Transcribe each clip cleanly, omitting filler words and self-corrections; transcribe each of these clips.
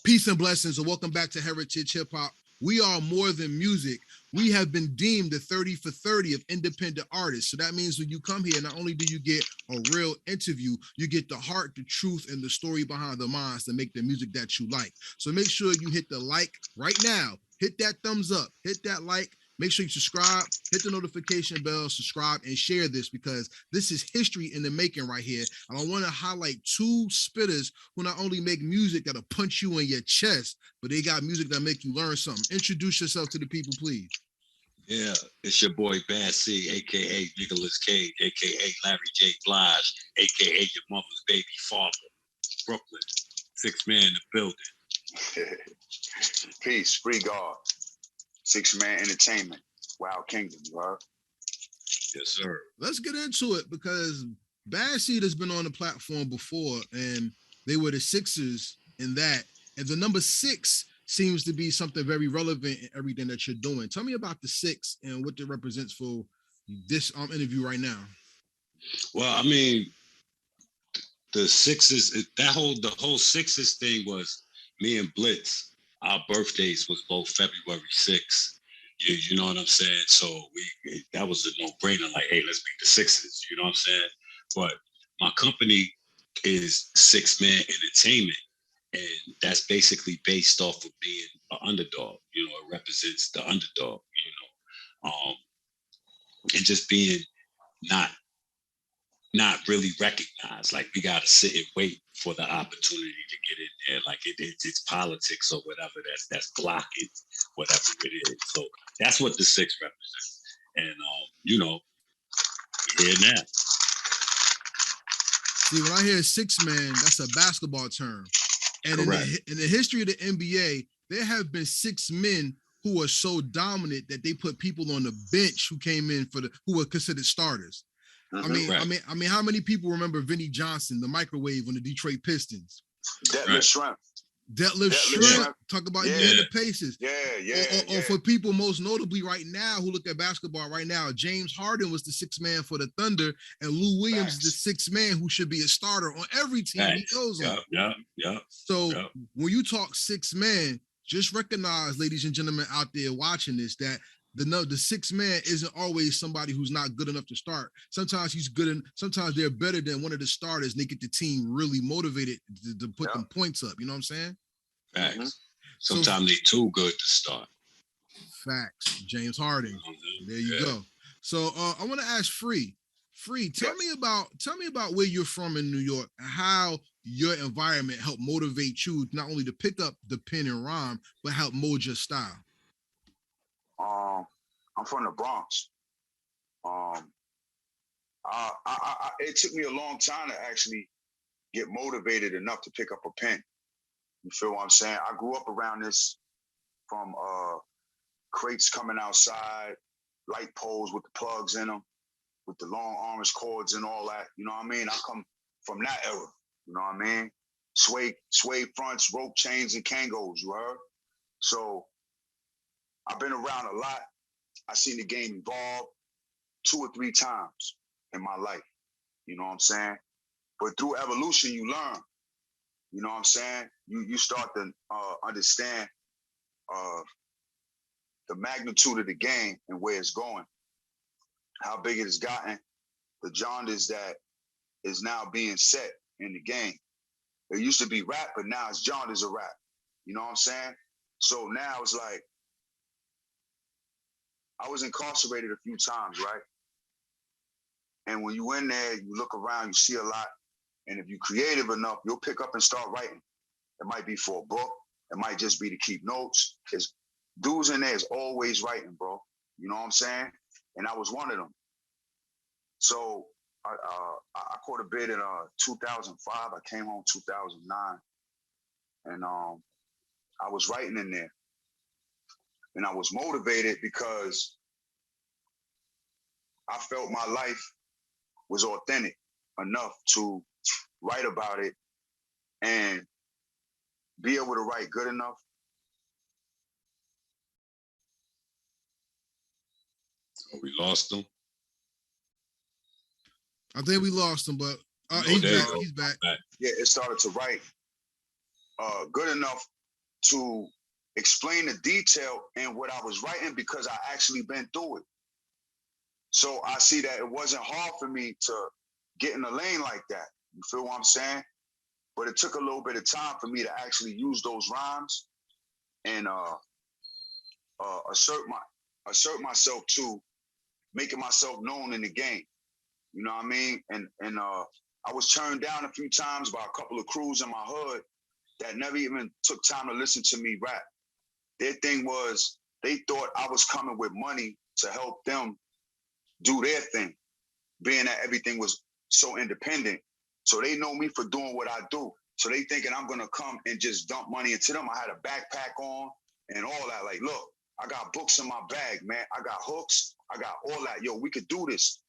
Peace and blessings, and welcome back to Heritage Hip Hop. We are more than music. We have been deemed the 30 for 30 of independent artists. So that means when you come here, not only do you get a real interview, you get the heart, the truth, and the story behind the minds to make the music that you like. So make sure you hit the like right now. Hit that thumbs up, hit that like. Make sure you subscribe, hit the notification bell, subscribe, and share this because this is history in the making right here. And I want to highlight two spitters who not only make music that'll punch you in your chest, but they got music that make you learn something. Introduce yourself to the people, please. Yeah, it's your boy Bad C, aka Nicholas Cage, aka Larry J. Blige, aka your mother's baby father, Brooklyn, 6 man in the building. Peace, FreeGod, 6-man entertainment, Wild Kingdom, you heard? Yes, sir. Let's get into it because Bad Seed has been on the platform before, and they were the Sixers in that. And the number 6 seems to be something very relevant in everything that you're doing. Tell me about the 6 and what it represents for this interview right now. Well, I mean, the Sixers, the whole Sixers thing was me and Blitz. Our birthdays was both February 6th. You know what I'm saying? So that was a no-brainer. Like, hey, let's beat the Sixers. You know what I'm saying? But my company is 6-man entertainment, and that's basically based off of being an underdog. You know, it represents the underdog. And just being not really recognized. Like, we gotta sit and wait for the opportunity to get in there. Like, it's politics or whatever that's blocking whatever it is. So that's what the 6 represents. And here now. See, when I hear 6-man, that's a basketball term. And in the history of the NBA, there have been 6 men who are so dominant that they put people on the bench who came in who were considered starters. Mm-hmm. I mean, how many people remember Vinnie Johnson, the microwave on the Detroit Pistons? Deadlift Shrimp. Deadlift Shrimp. Talk about you in the Pacers. Yeah. Or for people most notably right now who look at basketball right now, James Harden was the 6th man for the Thunder, and Lou Williams is the 6th man who should be a starter on every team he goes on. Yeah. So when you talk 6 man, just recognize, ladies and gentlemen out there watching this, that the 6th man isn't always somebody who's not good enough to start. Sometimes he's good, and sometimes they're better than one of the starters, and they get the team really motivated to put them points up. You know what I'm saying? Facts. Mm-hmm. Sometimes they too good to start. Facts. James Harden. There you go. So I want to ask Free, tell me about where you're from in New York and how your environment helped motivate you not only to pick up the pen and rhyme, but help mold your style. I'm from the Bronx. It took me a long time to actually get motivated enough to pick up a pen. You feel what I'm saying? I grew up around this from crates coming outside, light poles with the plugs in them, with the long orange cords and all that. You know what I mean? I come from that era. You know what I mean? Suede fronts, rope chains, and Kangos, you heard? So I've been around a lot. I've seen the game evolve 2 or 3 times in my life. You know what I'm saying? But through evolution, you learn. You know what I'm saying? You start to understand the magnitude of the game and where it's going, how big it has gotten, the genres that is now being set in the game. It used to be rap, but now it's genres of rap. You know what I'm saying? So now it's like, I was incarcerated a few times, right? And when you in there, you look around, you see a lot. And if you're creative enough, you'll pick up and start writing. It might be for a book. It might just be to keep notes. There's dudes in there is always writing, bro. You know what I'm saying? And I was one of them. So I caught a bid in 2005. I came home 2009. And I was writing in there. And I was motivated because I felt my life was authentic enough to write about it and be able to write good enough. We lost him. I think we lost him, but he's back. Yeah, it started to write good enough to explain the detail in what I was writing because I actually been through it. So I see that it wasn't hard for me to get in a lane like that. You feel what I'm saying? But it took a little bit of time for me to actually use those rhymes and assert myself to making myself known in the game. You know what I mean? And I was turned down a few times by a couple of crews in my hood that never even took time to listen to me rap. Their thing was they thought I was coming with money to help them do their thing, being that everything was so independent. So they know me for doing what I do. So they thinking I'm gonna come and just dump money into them. I had a backpack on and all that. Like, look, I got books in my bag, man. I got hooks. I got all that. Yo, we could do this.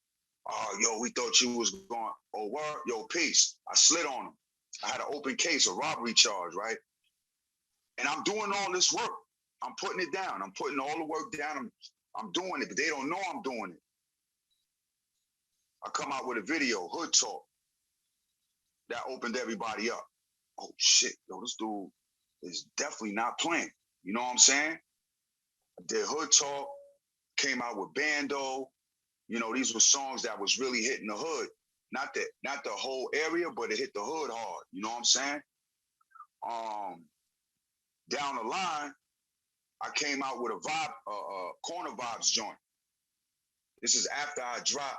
Yo, we thought you was going, oh, word? Yo, peace. I slid on them. I had an open case, a robbery charge, right? And I'm doing all this work. I'm putting it down. I'm putting all the work down. I'm doing it, but they don't know I'm doing it. I come out with a video, Hood Talk, that opened everybody up. Oh, shit, yo, this dude is definitely not playing. You know what I'm saying? I did Hood Talk, came out with Bando. You know, these were songs that was really hitting the hood. Not the whole area, but it hit the hood hard. You know what I'm saying? Down the line, I came out with a vibe, Corner Vibes joint. This is after I dropped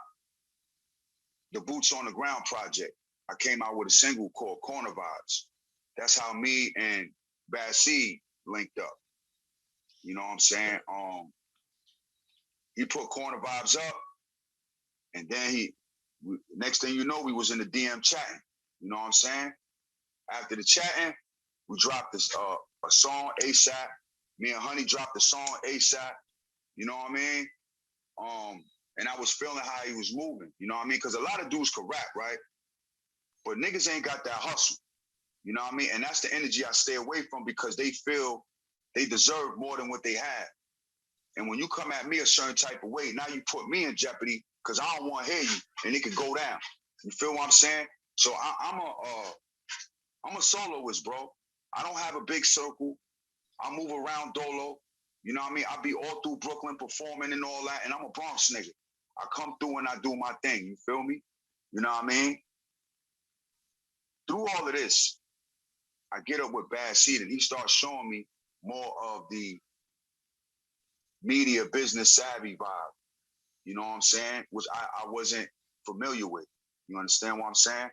the Boots on the Ground project. I came out with a single called Corner Vibes. That's how me and Bad Seed linked up. You know what I'm saying? He put Corner Vibes up, and then next thing you know, we was in the DM chatting. You know what I'm saying? After the chatting, we dropped this a song ASAP. Me and Honey dropped the song ASAP. You know what I mean? And I was feeling how he was moving. You know what I mean? Because a lot of dudes could rap, right? But niggas ain't got that hustle. You know what I mean? And that's the energy I stay away from because they feel they deserve more than what they have. And when you come at me a certain type of way, now you put me in jeopardy because I don't want to hear you and it could go down. You feel what I'm saying? So I'm a soloist, bro. I don't have a big circle. I move around dolo. You know what I mean? I be all through Brooklyn performing and all that, and I'm a Bronx nigga. I come through and I do my thing. You feel me? You know what I mean? Through all of this, I get up with Bad Seed and he starts showing me more of the media business savvy vibe. You know what I'm saying? Which I wasn't familiar with. You understand what I'm saying?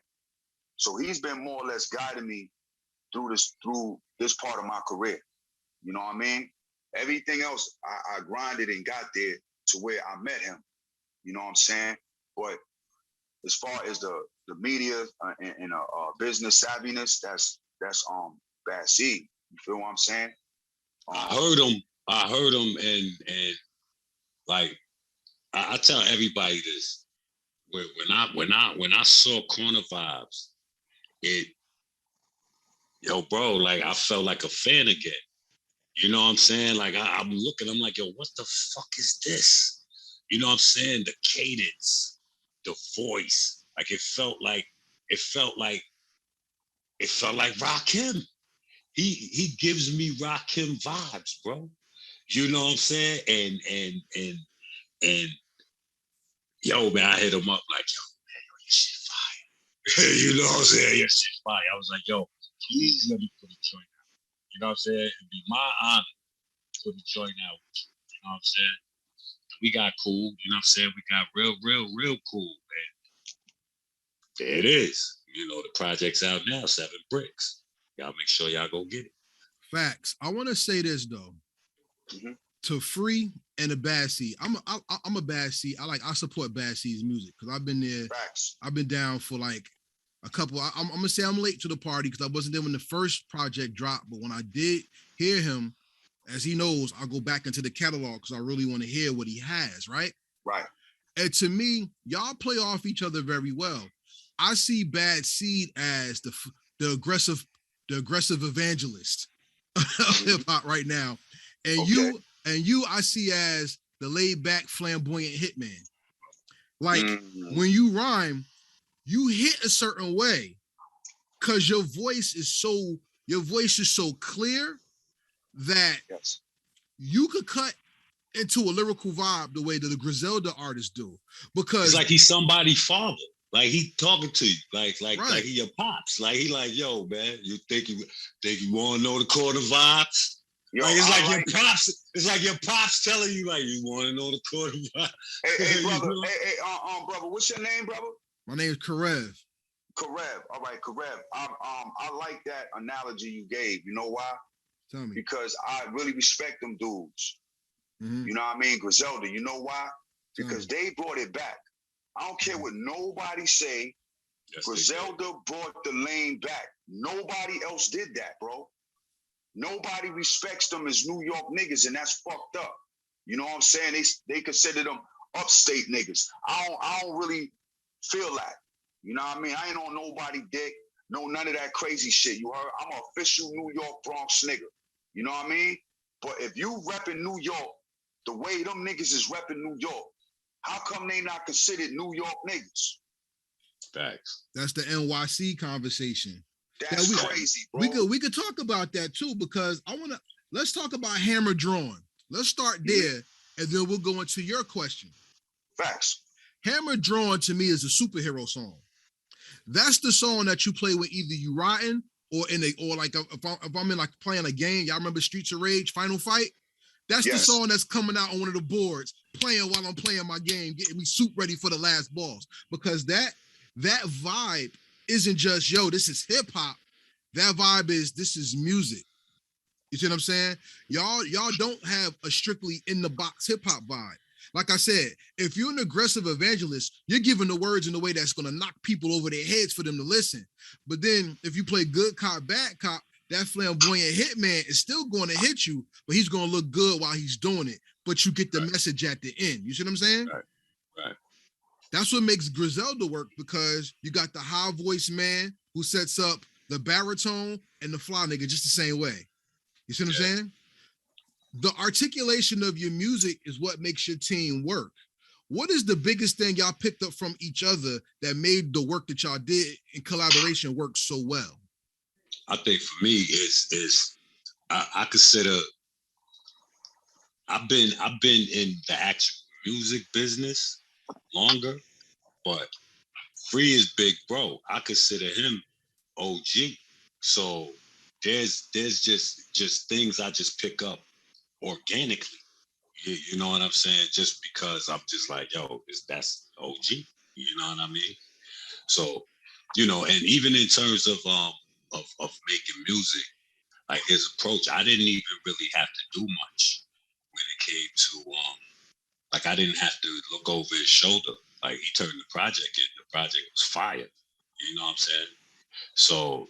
So he's been more or less guiding me through this part of my career. You know what I mean? Everything else, I grinded and got there to where I met him. You know what I'm saying? But as far as the media and business savviness, that's Bad Seed. You feel what I'm saying? I heard him, and like I tell everybody this. When I saw Corner Vibes, bro, like I felt like a fan again. You know what I'm saying? Like I'm looking, I'm like, yo, what the fuck is this? You know what I'm saying? The cadence, the voice, like it felt like Rakim. He gives me Rakim vibes, bro. You know what I'm saying? And yo, man, I hit him up like, yo, man, yo, your shit fire. You know what I'm saying? Your shit fire. I was like, yo, please let me put a joint out. You know what I'm saying? It'd be my honor to put a joint out with you. You know what I'm saying? We got cool. You know what I'm saying? We got real cool, man. There it is. You know, the project's out now, 7 bricks. Y'all make sure y'all go get it. Facts. I want to say this though. Mm-hmm. To Free and a Bad Seed. I'm a Bad Seed. I support Bad Seed's music because I've been there. Facts. I've been down for like a couple. I'm gonna say I'm late to the party because I wasn't there when the first project dropped. But when I did hear him, as he knows, I'll go back into the catalog because I really want to hear what he has. Right. Right. And to me, y'all play off each other very well. I see Bad Seed as the aggressive evangelist of hip hop right now, and Okay. you I see as the laid back, flamboyant hitman. Like when you rhyme, you hit a certain way because your voice is so clear that Yes. you could cut into a lyrical vibe the way that the Griselda artists do, because It's like he's somebody's father. Like he talking to you, like right. he your pops. Like he like, yo, man, you think you want to know the quarter vibes? Yo, Like it's like your pops. It's like your pops telling you, like, you want to know the quarter vibes. Hey, brother. You know? Brother. What's your name, brother? My name is Karev. Karev. All right, Karev. I like that analogy you gave. You know why? Tell me. Because I really respect them dudes. Mm-hmm. You know what I mean? Griselda. You know why? Because they brought it back. I don't care what nobody say. Yes, Griselda brought the lane back. Nobody else did that, bro. Nobody respects them as New York niggas, and that's fucked up. You know what I'm saying? They consider them upstate niggas. I don't really feel that. You know what I mean? I ain't on nobody dick. No, none of that crazy shit. You heard? I'm an official New York Bronx nigga. You know what I mean? But if you repping New York the way them niggas is repping New York, how come they not considered New York niggas? Facts. That's the NYC conversation. That's crazy, bro. We could talk about that too, because let's talk about Hammer Drawn. Let's start there, and then we'll go into your question. Facts. Hammer Drawn to me is a superhero song. That's the song that you play when either you riding or like if I'm in like playing a game. Y'all remember Streets of Rage Final Fight? That's the song that's coming out on one of the boards, playing while I'm playing my game, getting me soup ready for the last boss. Because that vibe isn't just, yo, this is hip hop. That vibe is, this is music. You see what I'm saying? Y'all don't have a strictly in the box hip hop vibe. Like I said, if you're an aggressive evangelist, you're giving the words in a way that's going to knock people over their heads for them to listen. But then if you play good cop, bad cop, that flamboyant hitman is still going to hit you, but he's going to look good while he's doing it. But you get the message at the end. You see what I'm saying? Right. That's what makes Griselda work, because you got the high voice man who sets up the baritone and the fly nigga just the same way. You see what I'm saying? The articulation of your music is what makes your team work. What is the biggest thing y'all picked up from each other that made the work that y'all did in collaboration work so well? I think for me is I consider I've been in the actual music business longer, but Free is big bro. I consider him OG. So there's just things I just pick up organically. You know what I'm saying? Just because I'm just like, yo, that's OG. You know what I mean? So, and even in terms of making music, like his approach, I didn't even really have to do much when it came to like I didn't have to look over his shoulder. Like he turned the project in. The project was fire. You know what I'm saying? So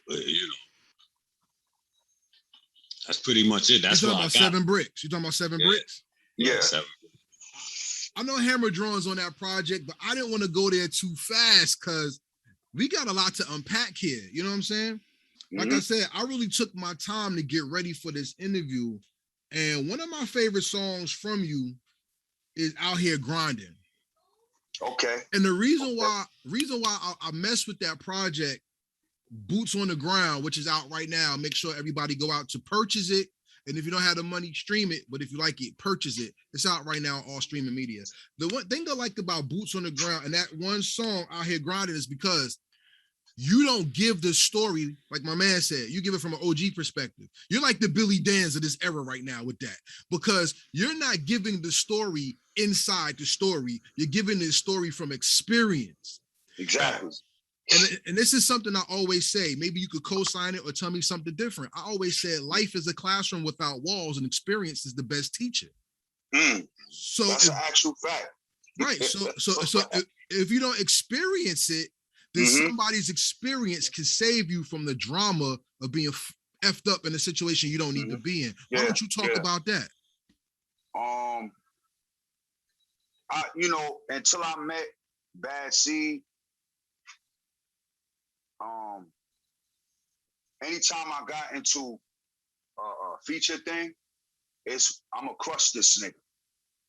that's pretty much it. That's what what I got. 7 bricks. You talking about 7 bricks? Yeah. 7. I know Hammer Drawn's on that project, but I didn't want to go there too fast because we got a lot to unpack here. You know what I'm saying? Like I said, I really took my time to get ready for this interview. And one of my favorite songs from you is Out Here Grinding. Okay. And the reason why I mess with that project, Boots on the Ground, which is out right now, make sure everybody go out to purchase it. And if you don't have the money, stream it. But if you like it, purchase it. It's out right now, all streaming media. The one thing I like about Boots on the Ground and that one song, Out Here Grinding, is because you don't give the story, like my man said, you give it from an OG perspective. You're like the Billy Dans of this era right now with that, because you're not giving the story inside the story. You're giving the story from experience. Exactly. And this is something I always say. Maybe you could co-sign it or tell me something different. I always said life is a classroom without walls, and experience is the best teacher. So that's an actual fact. Right. So if you don't experience it, then somebody's experience can save you from the drama of being effed up in a situation you don't need to be in. Why don't you talk about that? Until I met Bad Seed, anytime I got into a feature thing, I'm gonna crush this nigga.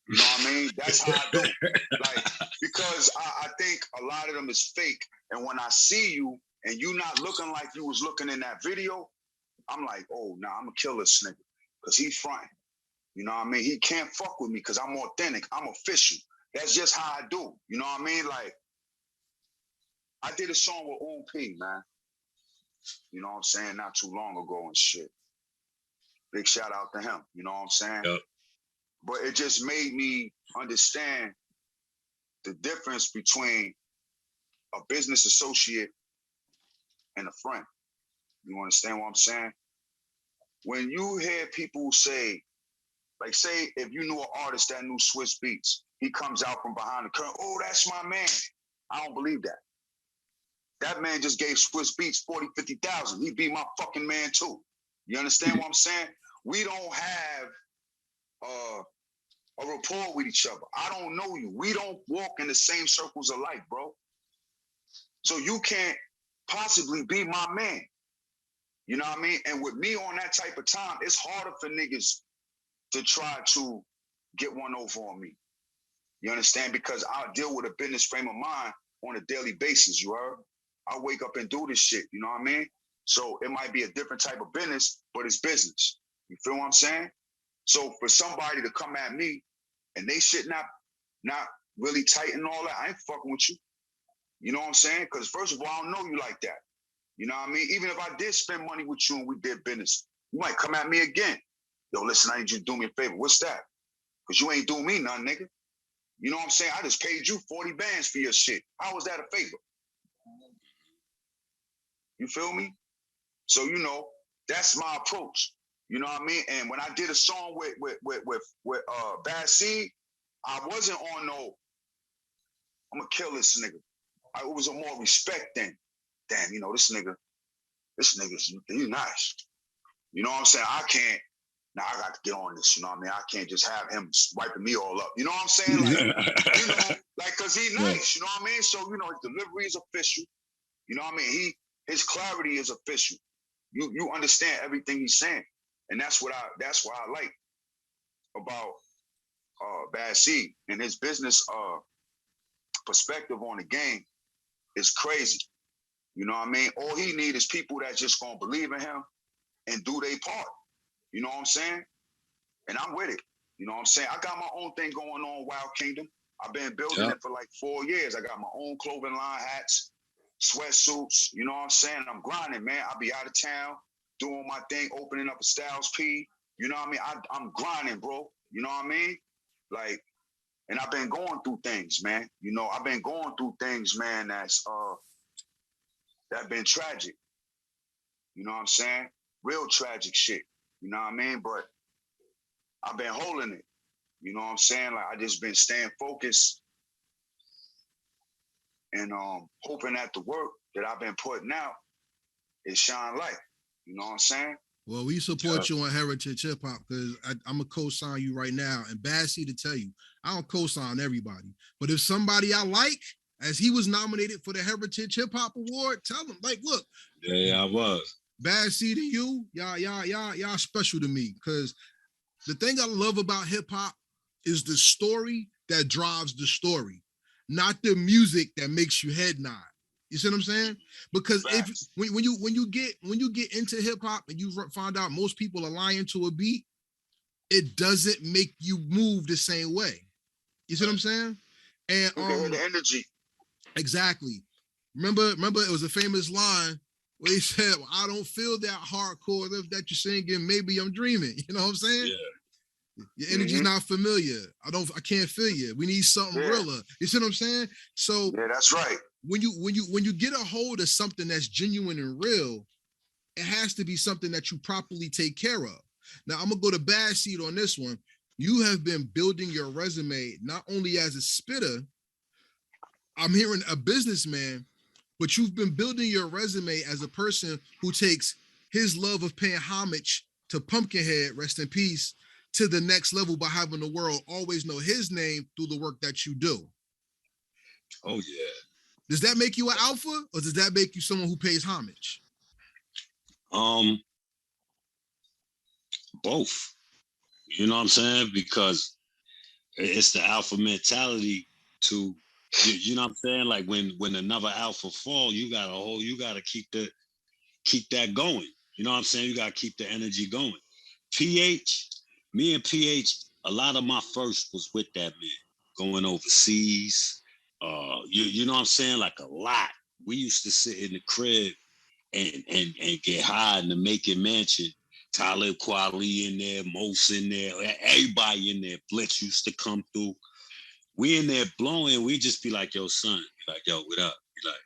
You know what I mean? That's how I do. Like, because I think a lot of them is fake. And when I see you and you not looking like you was looking in that video, I'm like, oh, nah, I'm gonna kill this nigga. because he fronting. You know what I mean? He can't fuck with me because I'm authentic. I'm official. That's just how I do. You know what I mean? Like, I did a song with OP, man. You know what I'm saying? Not too long ago and shit. Big shout out to him. You know what I'm saying? Yep. But it just made me understand the difference between a business associate and a friend. You understand what I'm saying? When you hear people say, like, say, if you knew an artist that knew Swiss Beats, he comes out from behind the curtain, oh, that's my man. I don't believe that. That man just gave Swiss Beats 40, 50,000. He be my fucking man too. You understand what I'm saying? We don't have a rapport with each other. I don't know you. We don't walk in the same circles of life, bro. So you can't possibly be my man. You know what I mean? And with me on that type of time, it's harder for niggas to try to get one over on me. You understand? Because I deal with a business frame of mind on a daily basis, you heard? I wake up and do this shit, you know what I mean? So it might be a different type of business, but it's business. You feel what I'm saying? So for somebody to come at me and they shit not really tight and all that, I ain't fucking with you. You know what I'm saying? Because first of all, I don't know you like that. You know what I mean? Even if I did spend money with you and we did business, you might come at me again. Yo, listen, I need you to do me a favor. What's that? Because you ain't doing me nothing, nigga. You know what I'm saying? I just paid you 40 bands for your shit. How was that a favor? You feel me? So, you know, that's my approach. You know what I mean? And when I did a song with Bad Seed, I wasn't on no, I'm gonna kill this nigga. It was a more respect thing. Damn, you know, this nigga's he nice. You know what I'm saying? I can't, now I got to get on this, you know what I mean? I can't just have him wiping me all up. You know what I'm saying? Like, you know, like, cause he nice, you know what I mean? So, you know, his delivery is official. You know what I mean? His clarity is official. You understand everything he's saying. And that's what I like about Bad Seed. And his business perspective on the game is crazy. You know what I mean? All he need is people that just gonna believe in him and do their part. You know what I'm saying? And I'm with it. You know what I'm saying? I got my own thing going on, Wild Kingdom. I've been building it for like 4 years. I got my own clothing line, hats, sweatsuits. You know what I'm saying? I'm grinding, man. I'll be out of town doing my thing, opening up a Styles P. You know what I mean? I'm grinding, bro. You know what I mean? Like, and I've been going through things, man. You know, I've been going through things, man, that been tragic. You know what I'm saying? Real tragic shit. You know what I mean? But I've been holding it. You know what I'm saying? Like, I just been staying focused and hoping that the work that I've been putting out is shine light. You know what I'm saying? Well, we support you on Heritage Hip Hop because I'm going to co-sign you right now. And Bassy to tell you, I don't co-sign everybody. But if somebody I like, as he was nominated for the Heritage Hip Hop Award, tell him, like, look. Yeah, I was. Bassy to you, y'all special to me. Because the thing I love about hip hop is the story that drives the story, not the music that makes you head nod. You see what I'm saying? Because when you get into hip hop and you find out most people are lying to a beat, it doesn't make you move the same way. You see what I'm saying? And the energy. Exactly. Remember it was a famous line where he said, well, I don't feel that hardcore that you're singing. Maybe I'm dreaming. You know what I'm saying? Yeah. Your energy's not familiar. I can't feel you. We need something realer. You see what I'm saying? So yeah, that's right. When you get a hold of something that's genuine and real, it has to be something that you properly take care of. Now I'm gonna go to Bad Seed on this one. You have been building your resume not only as a spitter, I'm hearing a businessman, but you've been building your resume as a person who takes his love of paying homage to Pumpkinhead, rest in peace, to the next level by having the world always know his name through the work that you do. Oh, yeah. Does that make you an alpha, or does that make you someone who pays homage? Both. You know what I'm saying? Because it's the alpha mentality to, you know what I'm saying? Like when another alpha fall, you gotta keep that going. You know what I'm saying? You gotta keep the energy going. PH, me and PH, a lot of my first was with that man, going overseas. You know what I'm saying? Like a lot. We used to sit in the crib and get high in the Macon Mansion. Talib Kweli in there, Mos in there, everybody in there. Blitz used to come through. We in there blowing. We just be like, yo, son. Be like, yo, what up? Be like,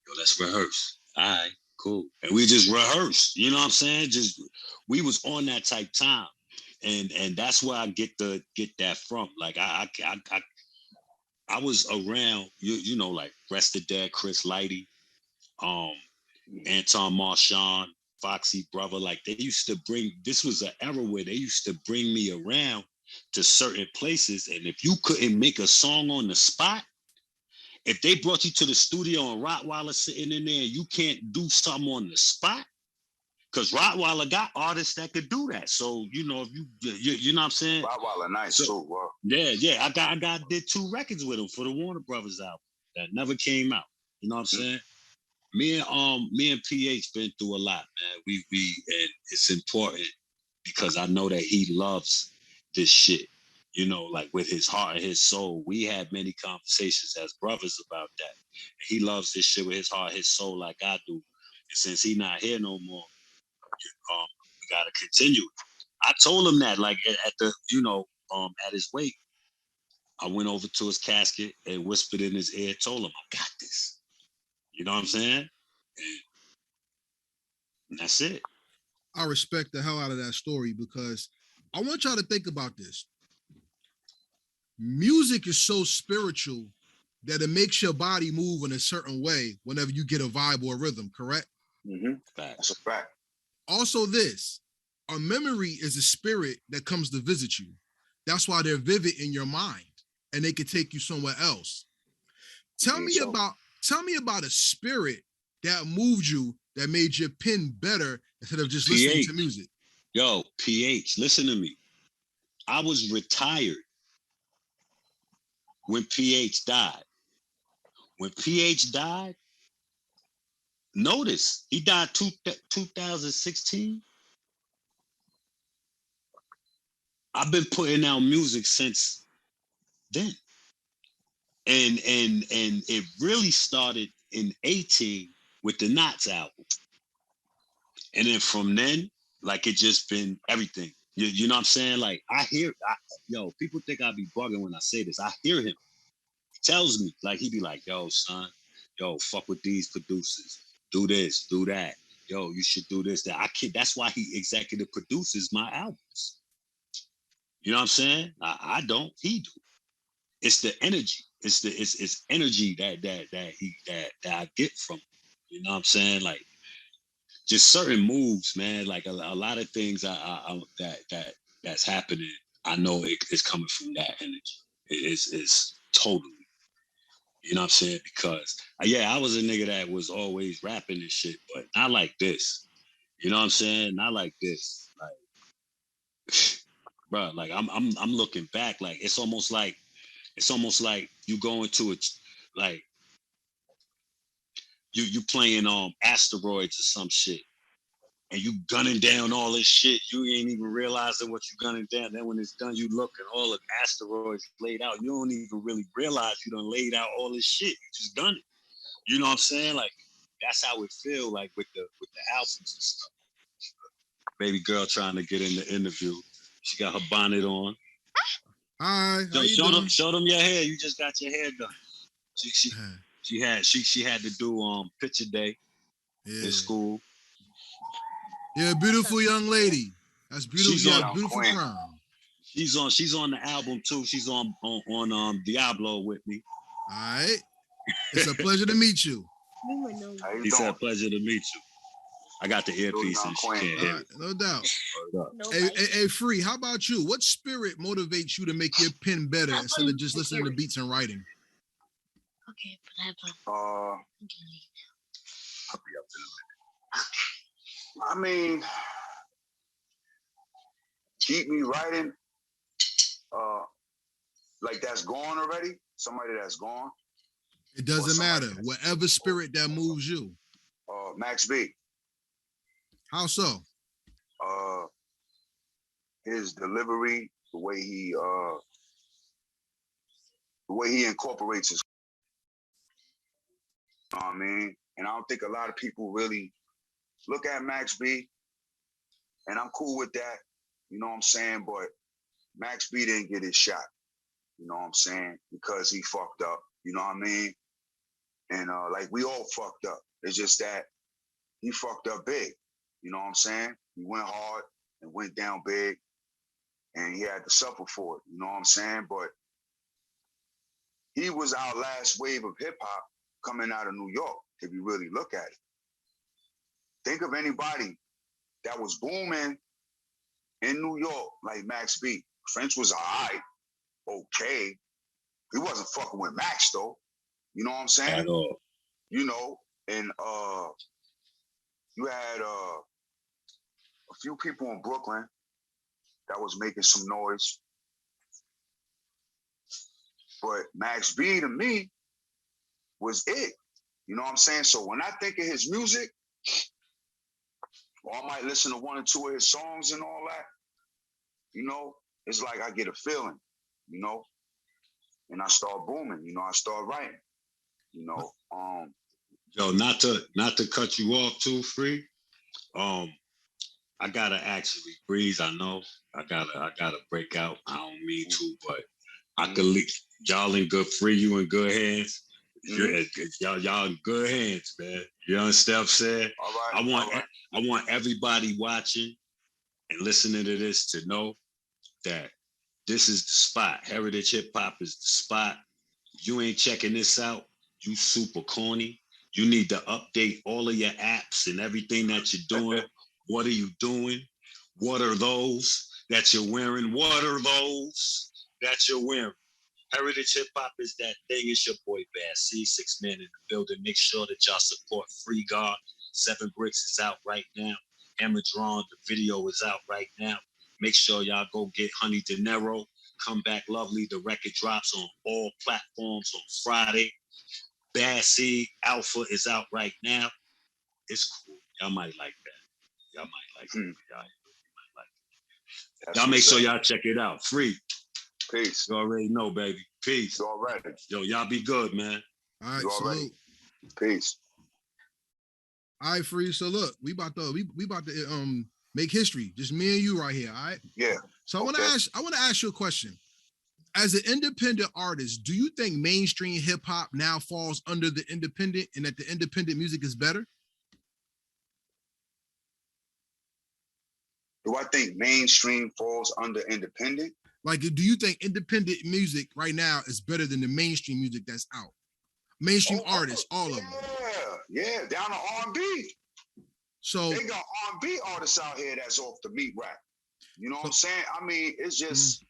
yo, let's rehearse. All right, cool. And we just rehearsed. You know what I'm saying? Just we was on that type time. And that's where I get that from. Like I was around, you know, like Rest of Dead, Chris Lighty, um, Anton Marchand, Foxy Brother. Like they used to bring, this was an era where they used to bring me around to certain places. And if you couldn't make a song on the spot, if they brought you to the studio and Rottweiler sitting in there and you can't do something on the spot, because Rottweiler got artists that could do that. So, you know, if you know what I'm saying? Rottweiler nice too, bro. Yeah. I did 2 records with him for the Warner Brothers album that never came out. You know what I'm saying? Me and PH been through a lot, man. We and it's important because I know that he loves this shit. You know, like with his heart and his soul. We had many conversations as brothers about that. And he loves this shit with his heart, his soul, like I do. And since he not here no more, we gotta continue. I told him that, like at the, you know, at his wake, I went over to his casket and whispered in his ear, told him, I got this. You know what I'm saying? And that's it. I respect the hell out of that story because I want y'all to think about this. Music is so spiritual that it makes your body move in a certain way whenever you get a vibe or a rhythm, correct? Mm-hmm. That's a fact. Also, this, a memory is a spirit that comes to visit you. That's why they're vivid in your mind and they could take you somewhere else. Tell me about a spirit that moved you that made your pen better instead of just listening to music. Yo, PH, listen to me. I was retired when PH died. When PH died, notice he died 2016. I've been putting out music since then. And it really started in 18 with the Knots album. And then from then, like it just been everything. You know what I'm saying? Like yo, people think I be bugging when I say this. I hear him. He tells me, like he be like, yo, son, yo, fuck with these producers. Do this, do that. Yo, you should do this, that. That's why he executive produces my albums. You know what I'm saying? I don't, he do. It's the energy. It's energy that I get from him. You know what I'm saying? Like just certain moves, man. Like a lot of things that's happening. I know it's coming from that energy. It's totally. You know what I'm saying? Because I was a nigga that was always rapping and shit, but not like this. You know what I'm saying? Not like this. Like, bro, like I'm looking back. Like it's almost like you go into it, like you playing asteroids or some shit, and you gunning down all this shit. You ain't even realizing what you gunning down. Then when it's done, you look and all the asteroids laid out. You don't even really realize you done laid out all this shit. You just done it. You know what I'm saying? Like that's how it feel like with the albums and stuff. Baby girl trying to get in the interview. She got her bonnet on. Hi, how you show doing? Show them your hair. You just got your hair done. She had to do picture day in school. Yeah, beautiful young lady. That's beautiful. She's on beautiful crown. She's on the album too. She's on Diablo with me. All right. It's a pleasure to meet you. He said, pleasure to meet you. I got the earpiece and she can't hear it. No doubt. Hey, Free, how about you? What spirit motivates you to make your pen better instead of just listening to beats and writing? Okay, I'll be up in a minute. I mean, keep me writing, like that's gone already. Somebody that's gone. It doesn't matter. Whatever spirit that moves you. Max B. How so? his delivery, the way he incorporates his, you know what I mean? And I don't think a lot of people really look at Max B, and I'm cool with that, you know what I'm saying? But Max B didn't get his shot, you know what I'm saying? Because he fucked up, you know what I mean? And like we all fucked up. It's just that he fucked up big, you know what I'm saying? He went hard and went down big, and he had to suffer for it, you know what I'm saying? But he was our last wave of hip hop coming out of New York, if you really look at it. Think of anybody that was booming in New York like Max B. French was all right, okay. He wasn't fucking with Max though. You know what I'm saying? At all. You know, and you had a few people in Brooklyn that was making some noise. But Max B to me was it. You know what I'm saying? So when I think of his music, or I might listen to one or two of his songs and all that, you know, it's like I get a feeling, you know, and I start booming, you know, I start writing, you know. Yo, not to cut you off too, Free. I gotta actually Breeze. I know I gotta break out. I don't mean to, but I could leave y'all in good Free. You in good hands. Y'all in good hands, man. You understand what I'm saying? All right. I want everybody watching and listening to this to know that this is the spot. Heritage Hip Hop is the spot. You ain't checking this out, you super corny. You need to update all of your apps and everything that you're doing. What are you doing? What are those that you're wearing? What are those that you're wearing? Heritage Hip Hop is that thing. It's your boy Bass C, 6 Man in the building. Make sure that y'all support FreeGod. 7 Bricks is out right now. Hammer Drawn, the video is out right now. Make sure y'all go get Honey Dinero. Come Back Lovely. The record drops on all platforms on Friday. Bad Seed Alpha is out right now. It's cool. Y'all might like that. Y'all might like it. Y'all might like it. Y'all make sure y'all check it out. Free. Peace. You already know, baby. Peace. You already. Yo, y'all be good, man. All right, You already. Peace. All right, Free. So look, we about to make history. Just me and you right here. All right. Yeah. So I want to ask you a question. As an independent artist, do you think mainstream hip hop now falls under the independent, and that the independent music is better? Do I think mainstream falls under independent? Like, do you think independent music right now is better than the mainstream music that's out? Mainstream artists, all of them. Yeah, down to R&B. So they got R&B artists out here that's off the meat rack. You know what I'm saying? I mean, it's just,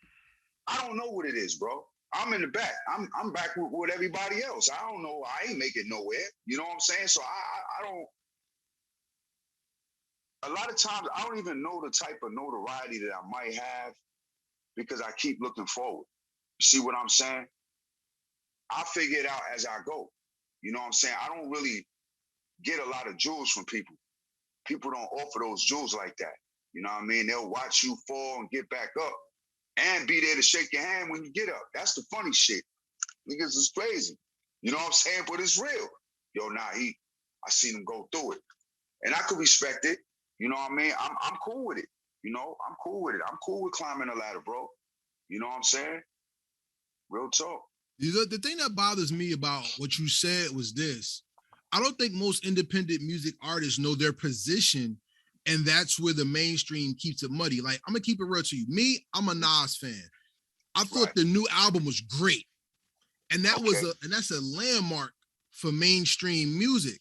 I don't know what it is, bro. I'm in the back. I'm back with everybody else. I don't know. I ain't making nowhere. You know what I'm saying? So I don't. A lot of times, I don't even know the type of notoriety that I might have because I keep looking forward. You see what I'm saying? I figure it out as I go. You know what I'm saying? I don't really get a lot of jewels from people. People don't offer those jewels like that. You know what I mean? They'll watch you fall and get back up and be there to shake your hand when you get up. That's the funny shit. Niggas is crazy. You know what I'm saying? But it's real. Yo, I seen him go through it. And I could respect it. You know what I mean? I'm cool with it. You know, I'm cool with it. I'm cool with climbing a ladder, bro. You know what I'm saying? Real talk. The thing that bothers me about what you said was this. I don't think most independent music artists know their position, and that's where the mainstream keeps it muddy. Like, I'm gonna keep it real to you. Me, I'm a Nas fan. I thought the new album was great. And that that's a landmark for mainstream music.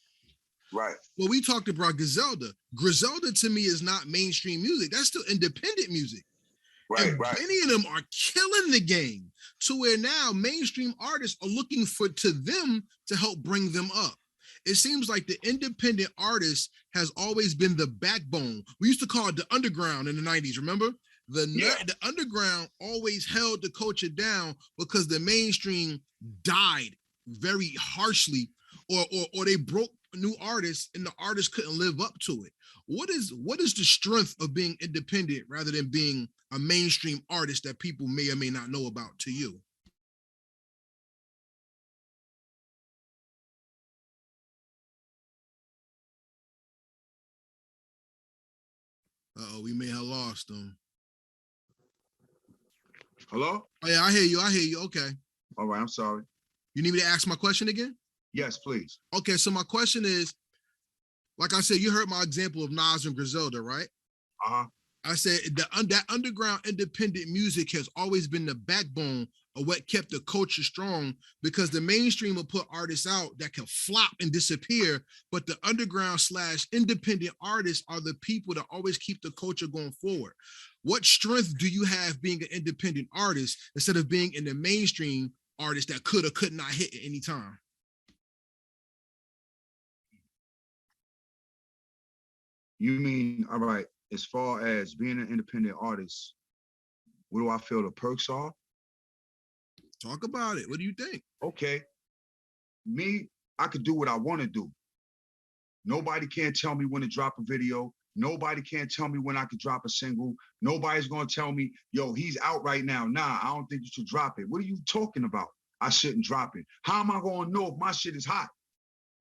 Right. Well, we talked about Griselda. Griselda to me is not mainstream music. That's still independent music. Right, and many of them are killing the game to where now mainstream artists are looking to them to help bring them up. It seems like the independent artist has always been the backbone. We used to call it the underground in the 90s, remember? The underground always held the culture down because the mainstream died very harshly, or they broke new artists and the artists couldn't live up to it. What is the strength of being independent rather than being a mainstream artist that people may or may not know about to you? Uh-oh, we may have lost them. Hello? Oh yeah, I hear you. I hear you. Okay. All right, I'm sorry. You need me to ask my question again? Yes, please. Okay, so my question is, like I said, you heard my example of Nas and Griselda, right? Uh-huh. I said that underground independent music has always been the backbone of what kept the culture strong, because the mainstream will put artists out that can flop and disappear, but the underground / independent artists are the people that always keep the culture going forward. What strength do you have being an independent artist instead of being in the mainstream artist that could or could not hit at any time? You mean, all right, as far as being an independent artist, what do I feel the perks are? Talk about it. What do you think? Okay. Me, I could do what I want to do. Nobody can't tell me when to drop a video. Nobody can't tell me when I could drop a single. Nobody's going to tell me, yo, he's out right now. Nah, I don't think you should drop it. What are you talking about? I shouldn't drop it. How am I going to know if my shit is hot?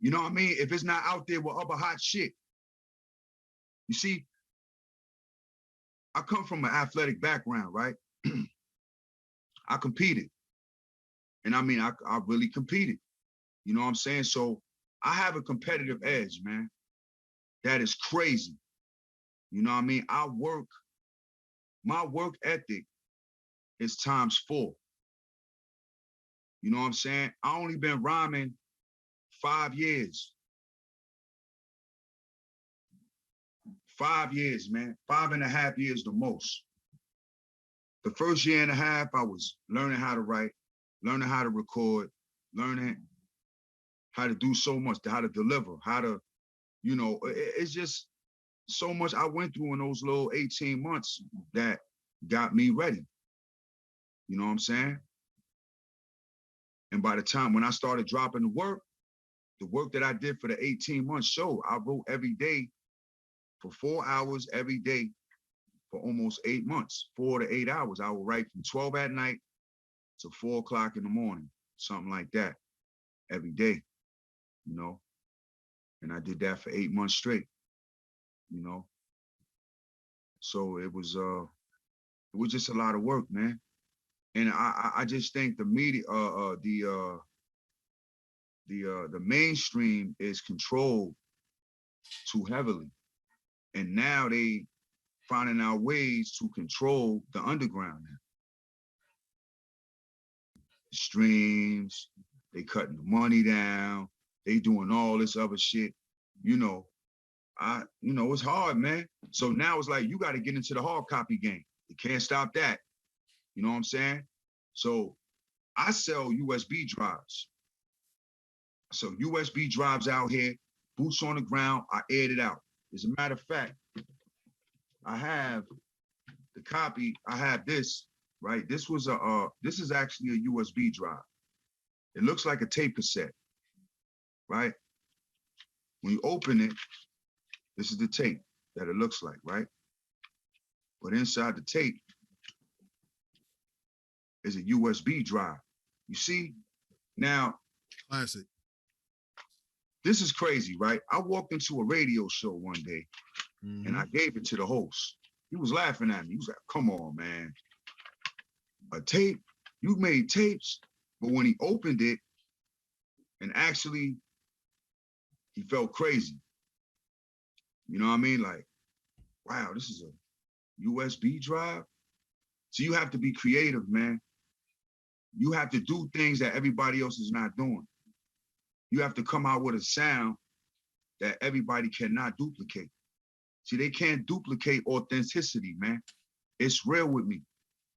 You know what I mean? If it's not out there with other hot shit. You see, I come from an athletic background, right? I competed. And I mean, I really competed. You know what I'm saying? So I have a competitive edge, man. That is crazy. You know what I mean? My work ethic is ×4. You know what I'm saying? I only been rhyming 5 years. 5 years, man. 5.5 years the most. The first year and a half, I was learning how to write, learning how to record, learning how to do so much, how to deliver, how to, you know, it's just so much I went through in those little 18 months that got me ready. You know what I'm saying? And by the time when I started dropping the work that I did for the 18 months show, I wrote every day for 4 hours every day for almost 8 months, 4 to 8 hours. I would write from 12 at night to 4 o'clock in the morning, something like that, every day, you know? And I did that for 8 months straight, you know? So it was just a lot of work, man. And I just think the media, the mainstream is controlled too heavily. And now they finding out ways to control the underground now. The streams, they cutting the money down, they doing all this other shit. You know, it's hard, man. So now it's like you got to get into the hard copy game. You can't stop that. You know what I'm saying? So I sell USB drives. So USB drives out here, boots on the ground, I aired it out. As a matter of fact, I have the copy, I have this, right? This is actually a USB drive. It looks like a tape cassette, right? When you open it, this is the tape that it looks like, right? But inside the tape is a USB drive. You see? Now, Classic. This is crazy, right? I walked into a radio show one day and I gave it to the host. He was laughing at me. He was like, come on, man. A tape? You made tapes? But when he opened it, and actually, he felt crazy. You know what I mean? Like, wow, this is a USB drive? So you have to be creative, man. You have to do things that everybody else is not doing. You have to come out with a sound that everybody cannot duplicate. See, they can't duplicate authenticity, man. It's real with me.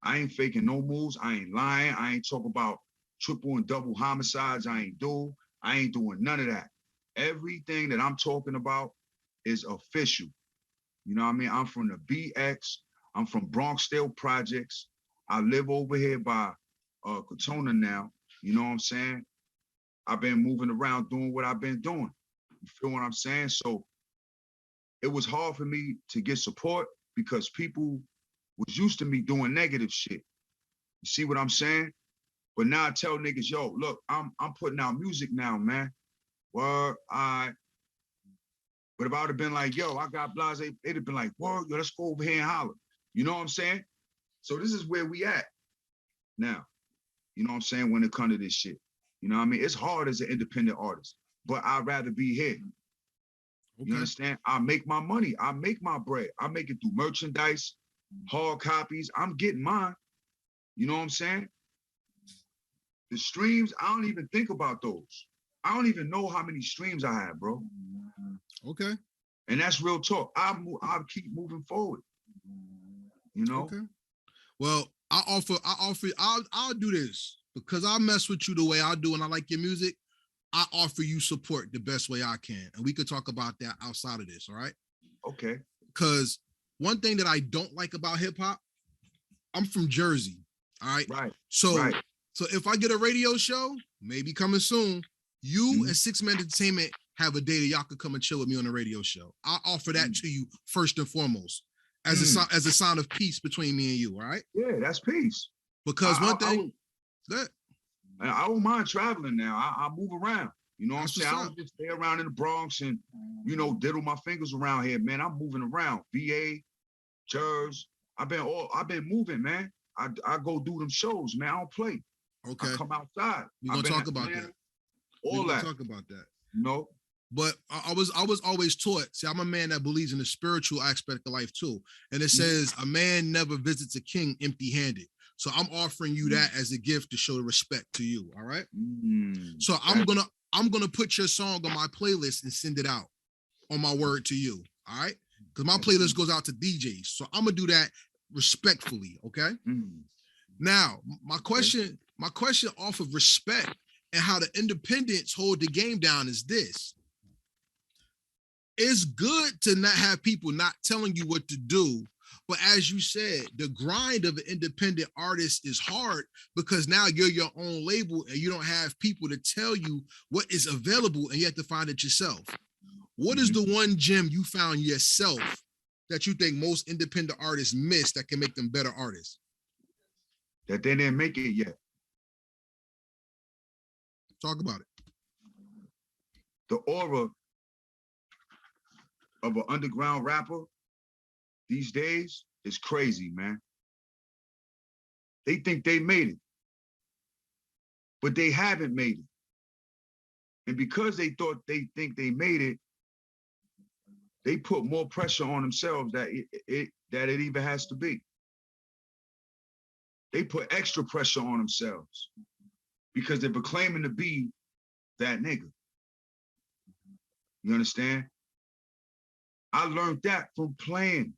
I ain't faking no moves. I ain't lying. I ain't talking about triple and double homicides. I ain't doing none of that. Everything that I'm talking about is official. You know what I mean? I'm from the BX. I'm from Bronxdale Projects. I live over here by Katona now. You know what I'm saying? I've been moving around doing what I've been doing. You feel what I'm saying? So it was hard for me to get support because people was used to me doing negative shit. You see what I'm saying? But now I tell niggas, yo, look, I'm putting out music now, man. Word, But if I would have been like, yo, I got blase, they'd have been like, word, yo, let's go over here and holler. You know what I'm saying? So this is where we at now. You know what I'm saying? When it comes to this shit. You know what I mean? It's hard as an independent artist, but I'd rather be here. Okay. You understand? I make my money. I make my bread. I make it through merchandise, hard copies. I'm getting mine. You know what I'm saying? The streams, I don't even think about those. I don't even know how many streams I have, bro. Okay. And that's real talk. I'll keep moving forward. You know? Okay. Well, I'll do this because I mess with you the way I do and I like your music. I offer you support the best way I can. And we could talk about that outside of this, all right? Okay. Because one thing that I don't like about hip hop, I'm from Jersey, all right? Right. So if I get a radio show, maybe coming soon, you and 6 Man Entertainment have a day that y'all could come and chill with me on the radio show. I'll offer that to you first and foremost as a sign of peace between me and you, all right? Yeah, that's peace. Because one thing, I don't mind traveling now. I move around. You know what I'm saying? I don't just stay around in the Bronx and, you know, diddle my fingers around here, man. I'm moving around. VA, Jersey. I've been moving, man. I go do them shows, man. I don't play. Okay. I come outside. We're gonna talk about that. All that. Talk about that. You know? But I was always taught, see, I'm a man that believes in the spiritual aspect of life too. And it says a man never visits a king empty-handed. So I'm offering you that as a gift to show respect to you. All right. So I'm gonna put your song on my playlist and send it out on my word to you. All right. Because my playlist goes out to DJs. So I'm gonna do that respectfully. Okay. Now, my question off of respect and how the independents hold the game down is this. It's good to not have people not telling you what to do. But as you said, the grind of an independent artist is hard because now you're your own label and you don't have people to tell you what is available and you have to find it yourself. What is the one gem you found yourself that you think most independent artists miss that can make them better artists? That they didn't make it yet. Talk about it. The aura of an underground rapper these days is crazy, man. They think they made it, but they haven't made it. And because they think they made it, they put more pressure on themselves that it even has to be. They put extra pressure on themselves because they're proclaiming to be that nigga. You understand? I learned that from playing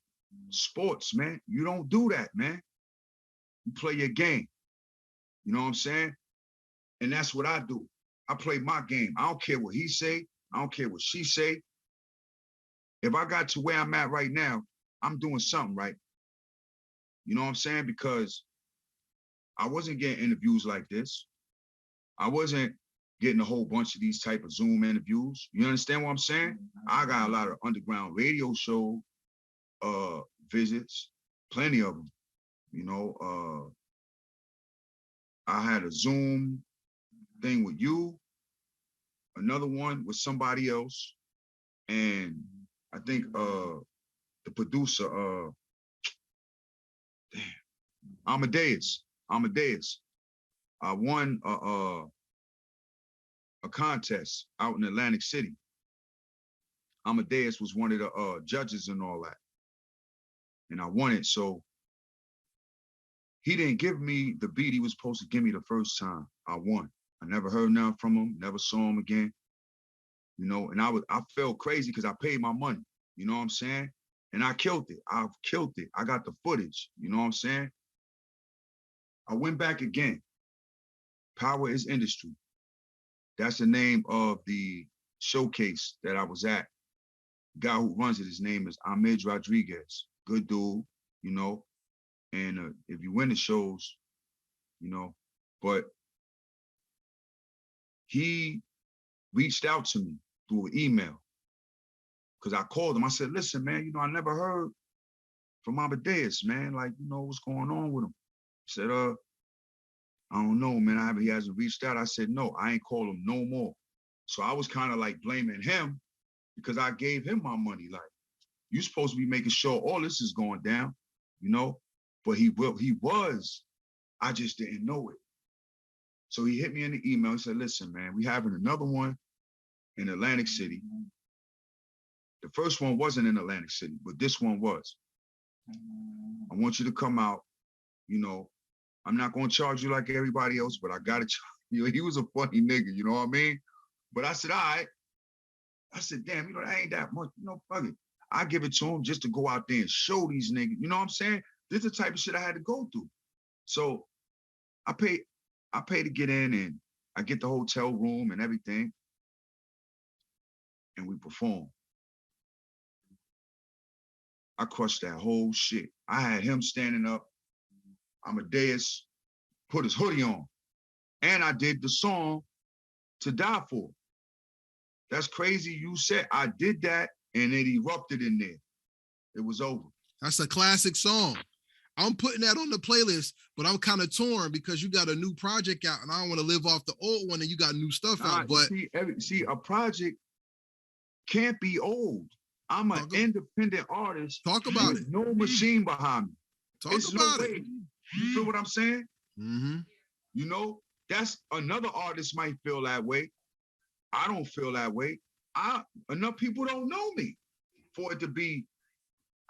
sports, man. You don't do that, man. You play your game. You know what I'm saying? And that's what I do. I play my game. I don't care what he say. I don't care what she say. If I got to where I'm at right now, I'm doing something right. You know what I'm saying? Because I wasn't getting interviews like this. I wasn't getting a whole bunch of these type of Zoom interviews. You understand what I'm saying? I got a lot of underground radio show visits, plenty of them. You know, I had a Zoom thing with you, another one with somebody else, and I think the producer, Amadeus. I won a contest out in Atlantic City. Amadeus was one of the judges and all that. And I won it. So he didn't give me the beat he was supposed to give me the first time I won. I never heard nothing from him, never saw him again. You know, and I felt crazy because I paid my money. You know what I'm saying? And I killed it. I got the footage. You know what I'm saying? I went back again. Power is Industry. That's the name of the showcase that I was at. The guy who runs it, his name is Ahmed Rodriguez. Good dude, you know. And if you win the shows, you know, but he reached out to me through an email because I called him. I said, listen, man, you know, I never heard from Amadeus, man. Like, you know, what's going on with him? He said, I don't know, man. He hasn't reached out. I said, no, I ain't call him no more. So I was kind of like blaming him because I gave him my money. Like, you supposed to be making sure all this is going down, you know? But he was. I just didn't know it. So he hit me in the email. He said, listen, man, we having another one in Atlantic City. The first one wasn't in Atlantic City, but this one was. I want you to come out. You know, I'm not going to charge you like everybody else, but I got to charge you. He was a funny nigga, you know what I mean? But I said, all right. I said, damn, you know, that ain't that much. You know, fuck it. I give it to him just to go out there and show these niggas. You know what I'm saying? This is the type of shit I had to go through. So I pay to get in, and I get the hotel room and everything. And we perform. I crushed that whole shit. I had him standing up. Amadeus put his hoodie on. And I did the song To Die For. That's crazy. You said I did that and it erupted in there. It was over. That's a classic song. I'm putting that on the playlist, but I'm kind of torn because you got a new project out and I don't want to live off the old one and you got new stuff out. But see, a project can't be old. I'm an independent artist. Talk about it. No machine behind me. Talk about it. You feel what I'm saying? Mm-hmm. You know, that's another artist might feel that way. I don't feel that way. Enough people don't know me for it to be.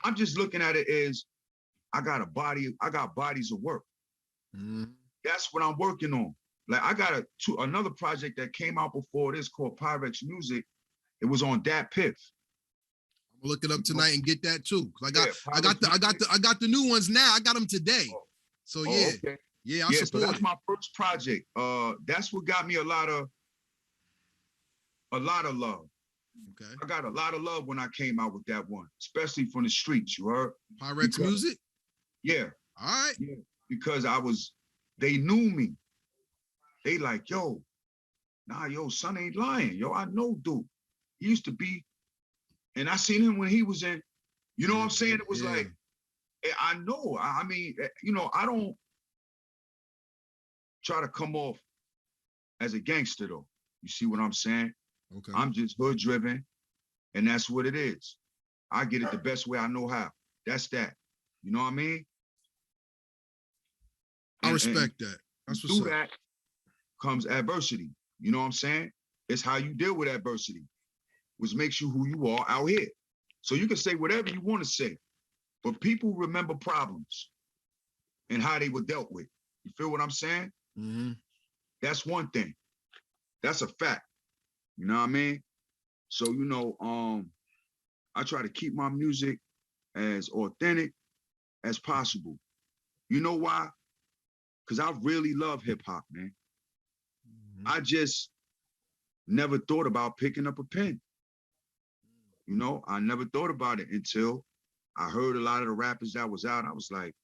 I'm just looking at it as I got bodies of work. Mm-hmm. That's what I'm working on. Like I got another project that came out before this called Pyrex Music. It was on Dat Piff. I'm gonna look it up tonight and get that too. I got the new ones now. I got them today. So yeah. Okay. Yeah, I support so that's my first project. That's what got me a lot of love. Okay. I got a lot of love when I came out with that one, especially from the streets, you heard? Pyrex Music? Yeah. All right. Yeah, because they knew me. They like, yo, son ain't lying. Yo, I know dude. He used to be, and I seen him when he was in, you know what I'm saying? It was like, I know. I mean, you know, I don't try to come off as a gangster though. You see what I'm saying? Okay. I'm just hood driven, and that's what it is. I get it the best way I know how. That's that. You know what I mean? I respect that. That's what's up. Through that comes adversity. You know what I'm saying? It's how you deal with adversity, which makes you who you are out here. So you can say whatever you want to say, but people remember problems and how they were dealt with. You feel what I'm saying? Mm-hmm. That's one thing. That's a fact. You know what I mean? So, you know, I try to keep my music as authentic as possible. You know why? Because I really love hip hop, man. Mm-hmm. I just never thought about picking up a pen. You know, I never thought about it until I heard a lot of the rappers that was out. I was like,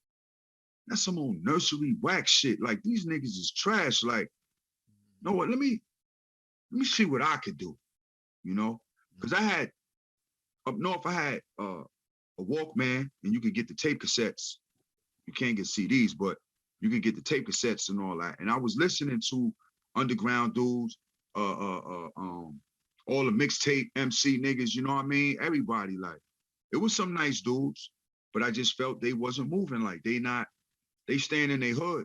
that's some old nursery whack shit. Like, these niggas is trash. Like, you know what? Let me see what I could do. You know, because I had up north, I had a Walkman, and you could get the tape cassettes. You can't get CDs, but you can get the tape cassettes and all that. And I was listening to underground dudes, all the mixtape MC niggas, you know what I mean? Everybody, like, it was some nice dudes, but I just felt they wasn't moving. Like, they staying in their hood.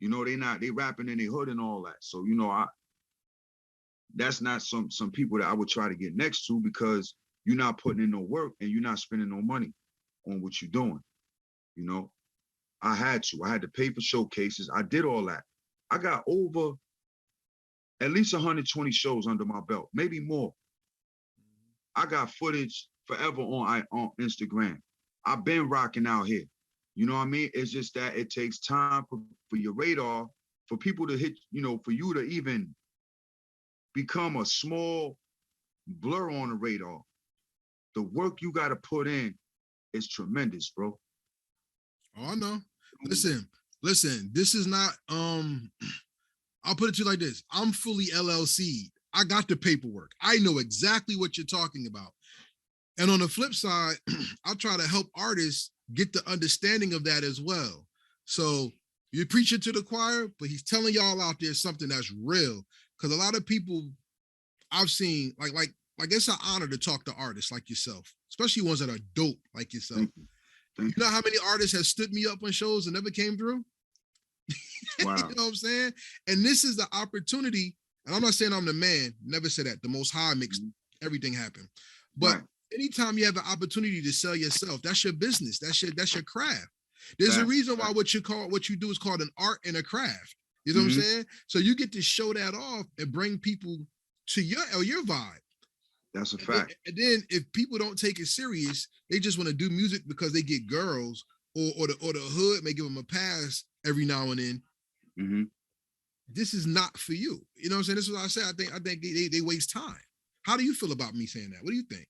You know, they rapping in their hood and all that. So, you know, that's not some people that I would try to get next to, because you're not putting in no work and you're not spending no money on what you're doing. You know, I had to pay for showcases. I did all that. I got over at least 120 shows under my belt, maybe more. I got footage forever on Instagram. I've been rocking out here. You know what I mean? It's just that it takes time for your radar, for people to hit, you know, for you to even become a small blur on the radar. The work you got to put in is tremendous, bro. Oh, I know. Listen, this is not, I'll put it to you like this. I'm fully LLC'd. I got the paperwork. I know exactly what you're talking about. And on the flip side, I try to help artists get the understanding of that as well. So you're preaching to the choir, but he's telling y'all out there something that's real. Because a lot of people I've seen, like it's an honor to talk to artists like yourself, especially ones that are dope like yourself. Thank you. Thank You know how many artists have stood me up on shows and never came through? Wow. You know what I'm saying? And this is the opportunity. And I'm not saying I'm the man. Never say that. The Most High makes everything happen. But Right. anytime you have an opportunity to sell yourself, that's your business. That's your craft. There's a reason why what you do is called an art and a craft. You know what I'm saying? So you get to show that off and bring people to your vibe. That's a fact. And then if people don't take it serious, they just want to do music because they get girls or the hood may give them a pass every now and then. Mm-hmm. This is not for you. You know what I'm saying? This is what I say. I think they waste time. How do you feel about me saying that? What do you think?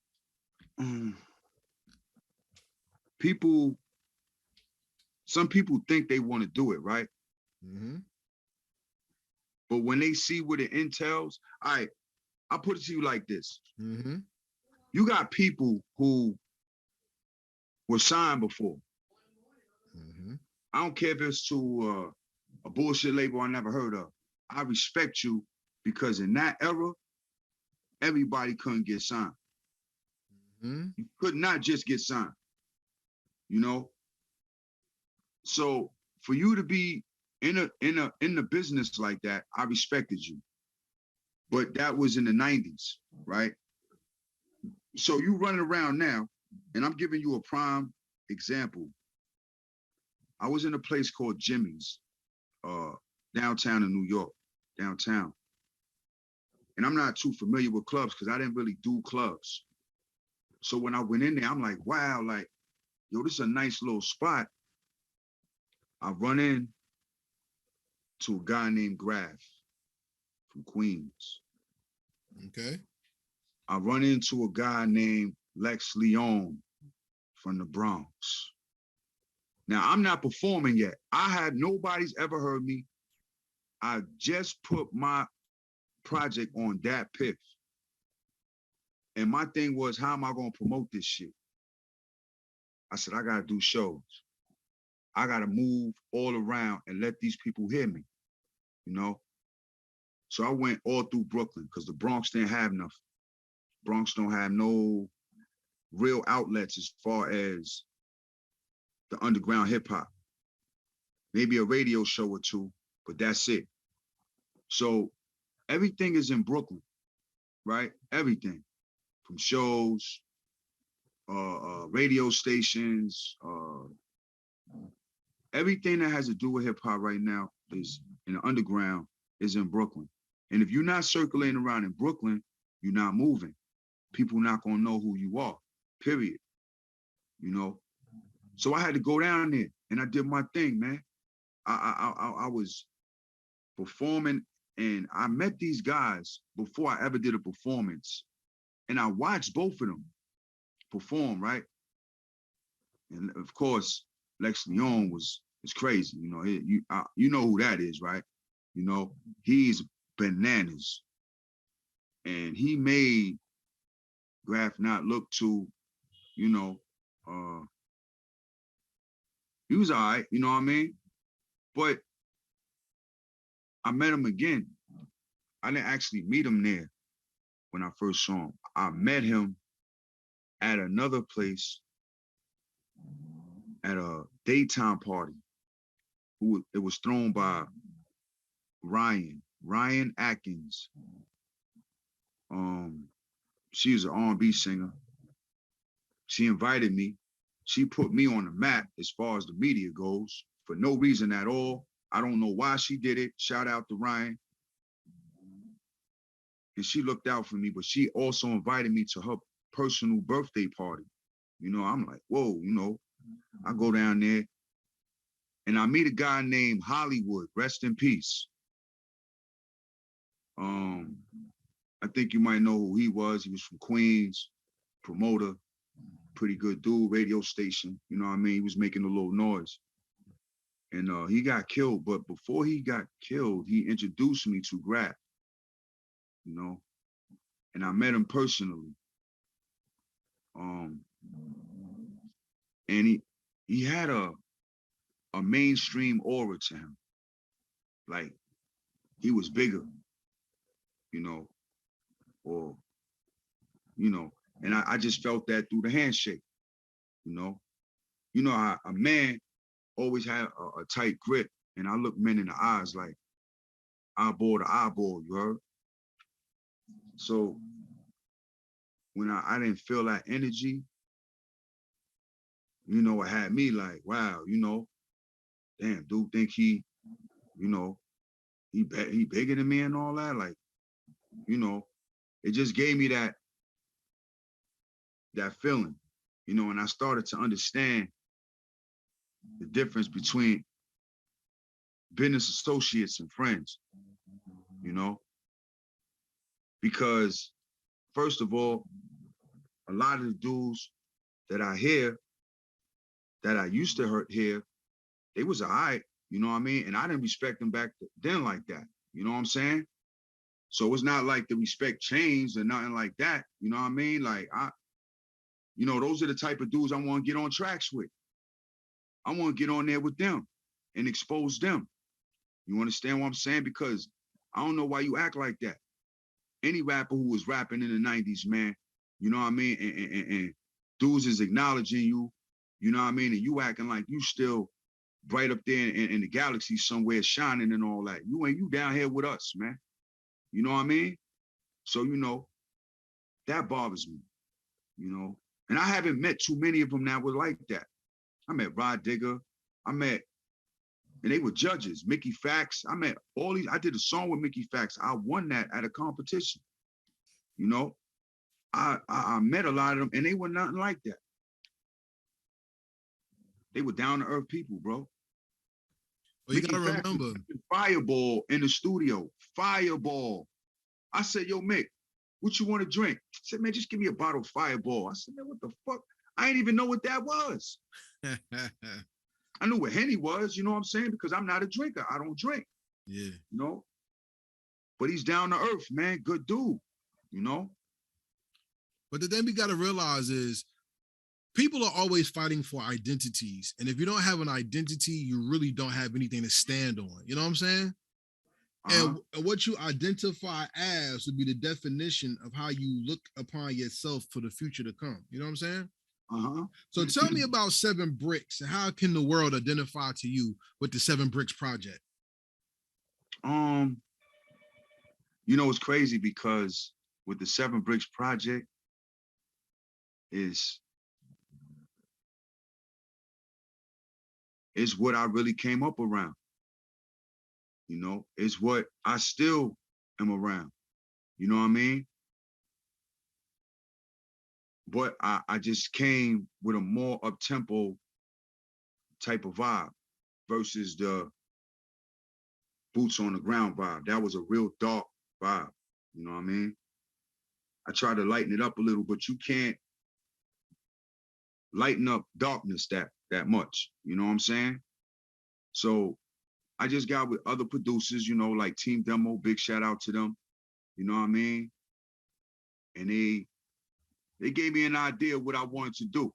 Some people think they want to do it, right? Mm-hmm. But when they see what it entails, I'll put it to you like this. Mm-hmm. You got people who were signed before. Mm-hmm. I don't care if it's to a bullshit label I never heard of. I respect you because in that era, everybody couldn't get signed. Mm-hmm. You could not just get signed, you know? So for you to be in the business like that, I respected you. But that was in the 90s, right? So you running around now, and I'm giving you a prime example. I was in a place called Jimmy's, downtown in New York, downtown. And I'm not too familiar with clubs because I didn't really do clubs. So when I went in there, I'm like, wow, like, yo, this is a nice little spot. I run in to a guy named Graf from Queens. Okay. I run into a guy named Lex Leon from the Bronx. Now, I'm not performing yet. Nobody's ever heard me. I just put my project on Dat Piff. And my thing was, how am I going to promote this shit? I said, I got to do shows. I got to move all around and let these people hear me, you know? So I went all through Brooklyn because the Bronx didn't have nothing. Bronx don't have no real outlets as far as the underground hip hop. Maybe a radio show or two, but that's it. So everything is in Brooklyn, right? Everything from shows, radio stations, everything that has to do with hip hop right now is in the underground is in Brooklyn. And if you're not circulating around in Brooklyn, you're not moving. People not gonna know who you are, period. You know? So I had to go down there and I did my thing, man. I was performing and I met these guys before I ever did a performance. And I watched both of them perform, right? And of course, Lex Leon is crazy. You know, you know who that is, right? You know, he's bananas. And he made Graf not look too, you know, he was all right, you know what I mean? But I met him again. I didn't actually meet him there when I first saw him. I met him at another place at a daytime party. It was thrown by Ryan Atkins. She was an R&B singer. She invited me. She put me on the map as far as the media goes for no reason at all. I don't know why she did it. Shout out to Ryan. And she looked out for me, but she also invited me to her personal birthday party. You know, I'm like, whoa, you know, I go down there and I meet a guy named Hollywood, rest in peace. I think you might know who he was. He was from Queens, promoter, pretty good dude, radio station. You know what I mean? He was making a little noise. And he got killed, but before he got killed, he introduced me to Graf, you know, and I met him personally. Um, and he had a mainstream aura to him. Like he was bigger, you know, or and I just felt that through the handshake, you know. You know how a man always had a tight grip, and I look men in the eyes like eyeball to eyeball, you heard? So when I didn't feel that energy, it had me like, wow, damn, dude think he, you know, he bigger than me and all that. Like, it just gave me that feeling, and I started to understand the difference between business associates and friends, because first of all, a lot of the dudes that I hear, that I used to hear, they was all right, you know what I mean? And I didn't respect them back then like that, you know what I'm saying? So it's not like the respect changed or nothing like that, you know what I mean? Like, those are the type of dudes I want to get on tracks with. I want to get on there with them and expose them. You understand what I'm saying? Because I don't know why you act like that. Any rapper who was rapping in the 90s, man, you know what I mean? And dudes is acknowledging you, you know what I mean? And you acting like you still right up there in the galaxy somewhere shining and all that. You down here with us, man. You know what I mean? So, that bothers me, And I haven't met too many of them that were like that. I met Rod Digger. And they were judges. Mickey Fax. I met all these. I did a song with Mickey Fax. I won that at a competition. I met a lot of them, and they were nothing like that. They were down to earth people, bro. Well, you gotta remember, Fireball in the studio. Fireball. I said, yo, Mick, what you want to drink? He said, man, just give me a bottle of Fireball. I said, man, what the fuck? I didn't even know what that was. I knew what Henny was, you know what I'm saying? Because I'm not a drinker. I don't drink. Yeah. But he's down to earth, man. Good dude, But the thing we gotta realize is people are always fighting for identities. And if you don't have an identity, you really don't have anything to stand on. You know what I'm saying? And what you identify as would be the definition of how you look upon yourself for the future to come. You know what I'm saying? So tell me about 7 Bricks and how can the world identify to you with the 7 Bricks project? It's crazy because with the 7 Bricks project is what I really came up around. It's what I still am around. You know what I mean? But I just came with a more up-tempo type of vibe versus the boots on the ground vibe. That was a real dark vibe. You know what I mean? I tried to lighten it up a little, but you can't lighten up darkness that much. You know what I'm saying? So I just got with other producers, like Team Demo, big shout out to them. You know what I mean? And they gave me an idea of what I wanted to do,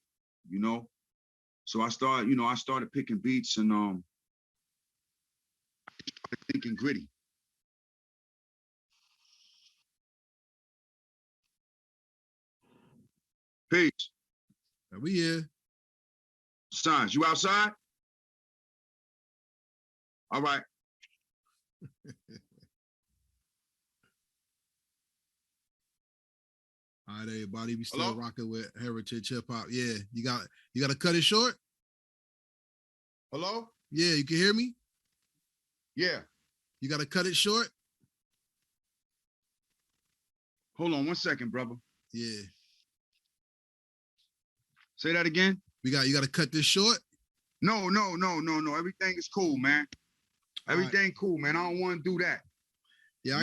So I started picking beats and thinking gritty. Peace. Are we here? Sons, you outside? All right. All right, everybody. We still rocking with Heritage Hip Hop. Yeah, you got to cut it short. Hello? Yeah, you can hear me? Yeah. You got to cut it short? Hold on 1 second, brother. Yeah. Say that again? You got to cut this short? No. Everything is cool, man. Everything cool, man. I don't want to do that. Yeah,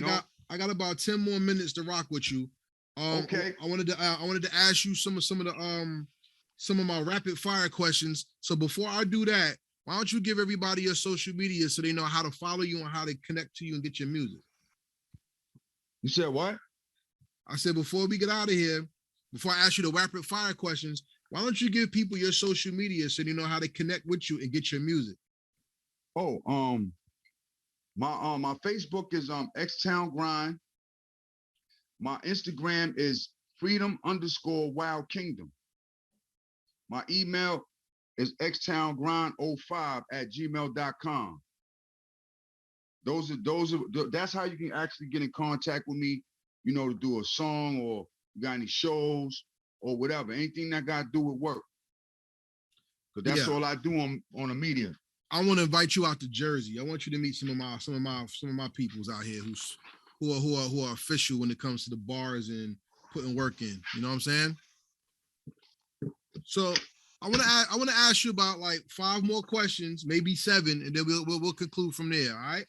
I got about 10 more minutes to rock with you. Okay. I wanted to ask you some of my rapid fire questions. So before I do that, why don't you give everybody your social media so they know how to follow you and how to connect to you and get your music? You said what? I said before we get out of here, before I ask you the rapid fire questions, why don't you give people your social media so they know how to connect with you and get your music? Oh, my Facebook is X-Town Grind. My Instagram is freedom_wild kingdom. My email is xtowngrind05@gmail.com. That's how you can actually get in contact with me, you know, to do a song or you got any shows or whatever, anything that got to do with work. Because that's all I do on the media. I want to invite you out to Jersey. I want you to meet some of my peoples out here who are official when it comes to the bars and putting work in. You know what I'm saying? So I want to ask you about like 5 more questions, maybe 7, and then we'll conclude from there. All right.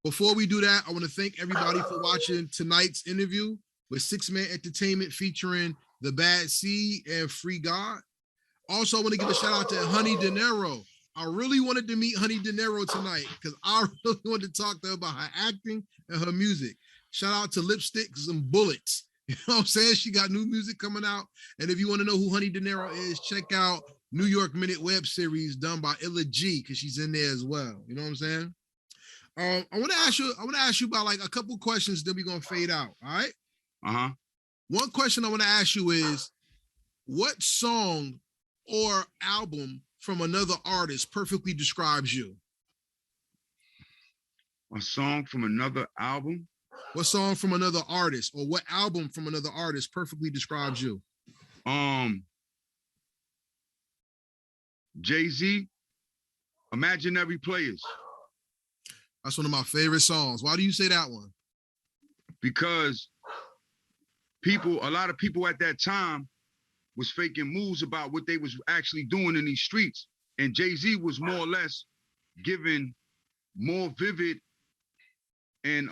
Before we do that, I want to thank everybody for watching tonight's interview with 6 Man Entertainment featuring The Bad Seed and FreeGod. Also, I want to give a shout out to Honey De Niro. I really wanted to meet Honey De Niro tonight because I really wanted to talk to her about her acting and her music. Shout out to Lipsticks and Bullets. You know what I'm saying? She got new music coming out. And if you want to know who Honey De Niro is, check out New York Minute web series done by Illa G because she's in there as well. You know what I'm saying? I want to ask you about like a couple questions, then we're gonna fade out. All right. One question I want to ask you is, what song or album from another artist perfectly describes you? A song from another album? What song from another artist or what album from another artist perfectly describes you? Jay-Z, Imaginary Players. That's one of my favorite songs. Why do you say that one? Because a lot of people at that time was faking moves about what they was actually doing in these streets. And Jay-Z was more or less giving more vivid and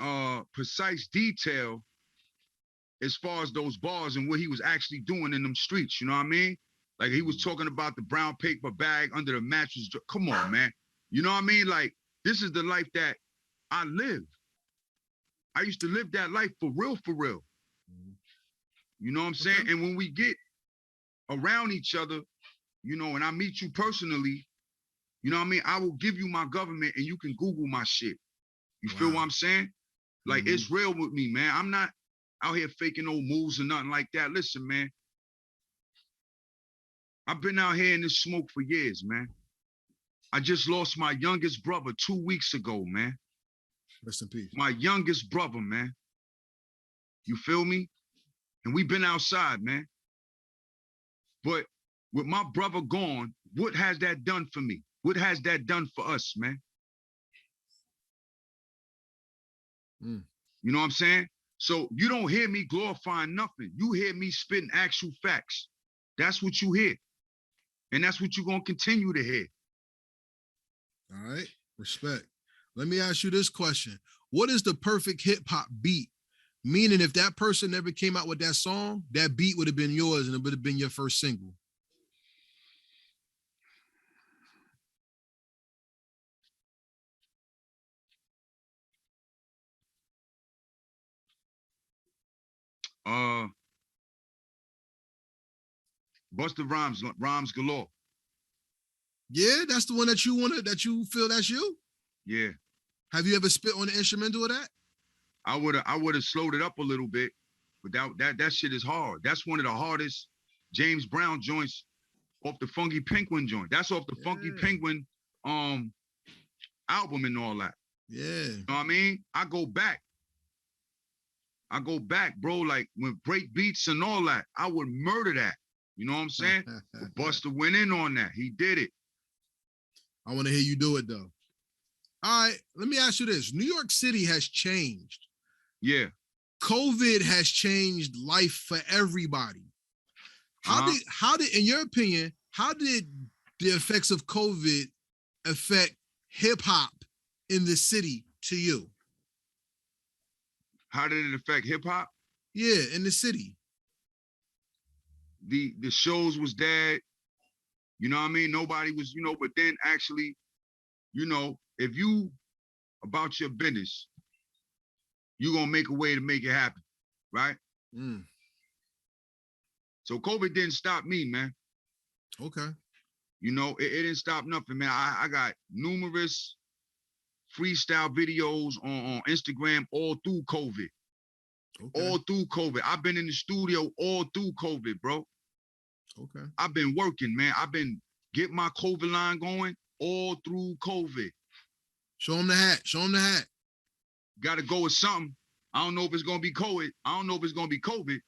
precise detail as far as those bars and what he was actually doing in them streets. You know what I mean? Like he was talking about the brown paper bag under the mattress. Come on, man. You know what I mean? Like, this is the life that I live. I used to live that life for real, for real. You know what I'm saying? Okay. And when we get around each other, you know, and I meet you personally, you know what I mean? I will give you my government and you can Google my shit. You feel what I'm saying? Like, it's real with me, man. I'm not out here faking no moves or nothing like that. Listen, man. I've been out here in this smoke for years, man. I just lost my youngest brother 2 weeks ago, man. Rest in peace. My youngest brother, man. You feel me? And we've been outside, man. But with my brother gone, what has that done for me? What has that done for us, man? You know what I'm saying? So you don't hear me glorifying nothing. You hear me spitting actual facts. That's what you hear. And that's what you're going to continue to hear. All right. Respect. Let me ask you this question. What is the perfect hip hop beat? Meaning if that person never came out with that song, that beat would have been yours and it would have been your first single. Busta Rhymes Galore. Yeah, that's the one that you feel that's you? Yeah. Have you ever spit on the instrumental of that? I would have slowed it up a little bit, but that shit is hard. That's one of the hardest James Brown joints off the Funky Penguin joint. That's off the Funky Penguin album and all that. Yeah. You know what I mean? I go back, bro. Like when break beats and all that, I would murder that. You know what I'm saying? But Busta went in on that. He did it. I want to hear you do it though. All right, let me ask you this. New York City has changed. Yeah. COVID has changed life for everybody. How did, in your opinion, how did the effects of COVID affect hip hop in the city to you? How did it affect hip hop? Yeah, in the city. The shows was dead. You know what I mean? Nobody was, you know, but then actually, you know, if you about your business, you're gonna make a way to make it happen, right? So COVID didn't stop me, man. Okay. You know, it didn't stop nothing, man. I got numerous freestyle videos on Instagram all through COVID. Okay. All through COVID. I've been in the studio all through COVID, bro. Okay. I've been working, man. I've been getting my COVID line going all through COVID. Show them the hat. Show them the hat. Got to go with something. I don't know if it's gonna be COVID. I don't know if it's gonna be COVID,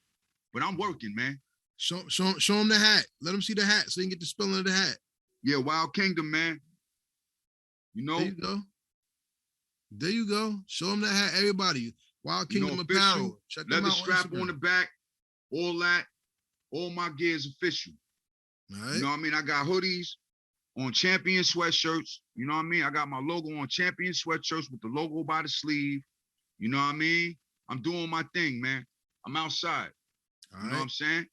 but I'm working, man. Show them the hat. Let them see the hat so you can get the spelling of the hat. Yeah, Wild Kingdom, man. You know. There you go. There you go. Show them the hat, everybody. Wild Kingdom Apparel. Check them leather out. strap on the back, all that. All my gear is official. All right. You know what I mean? I got hoodies on Champion sweatshirts. You know what I mean? I got my logo on Champion sweatshirts with the logo by the sleeve. You know what I mean? I'm doing my thing, man. I'm outside. All you know right. what I'm saying?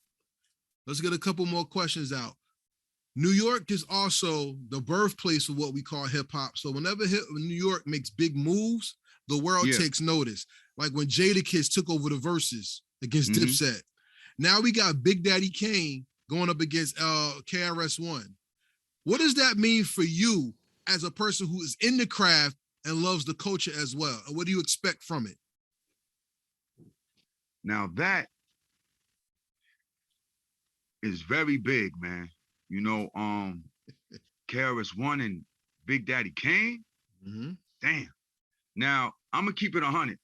Let's get a couple more questions out. New York is also the birthplace of what we call hip hop. So whenever New York makes big moves, the world takes notice. Like when Jadakiss took over the verses against Dipset. Now we got Big Daddy Kane going up against KRS-One. What does that mean for you as a person who is in the craft and loves the culture as well? And what do you expect from it? Now that is very big, man. You know, KRS-One and Big Daddy Kane. Damn. Now I'm gonna keep it 100.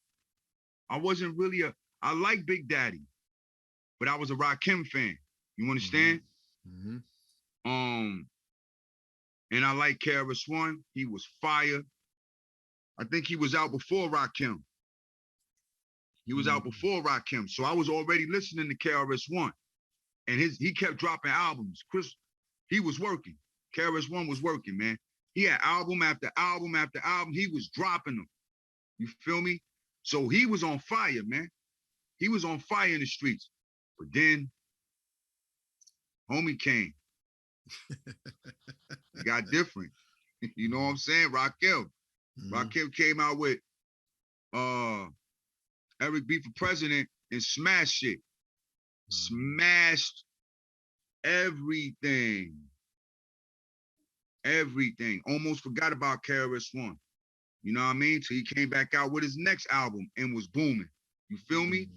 I wasn't really I like Big Daddy, but I was a Rakim fan. You understand? And I like KRS-One. He was fire. I think he was out before Rakim. He was out before Rakim. So I was already listening to KRS-One. And he kept dropping albums. He was working. KRS-One was working, man. He had album after album after album. He was dropping them. You feel me? So he was on fire, man. He was on fire in the streets. But then, homie came. It got different. You know what I'm saying? Rakim. Rakim came out with Eric B for President and smashed it. Smashed everything. Everything. Almost forgot about KRS-One. You know what I mean? So he came back out with his next album and was booming. You feel me?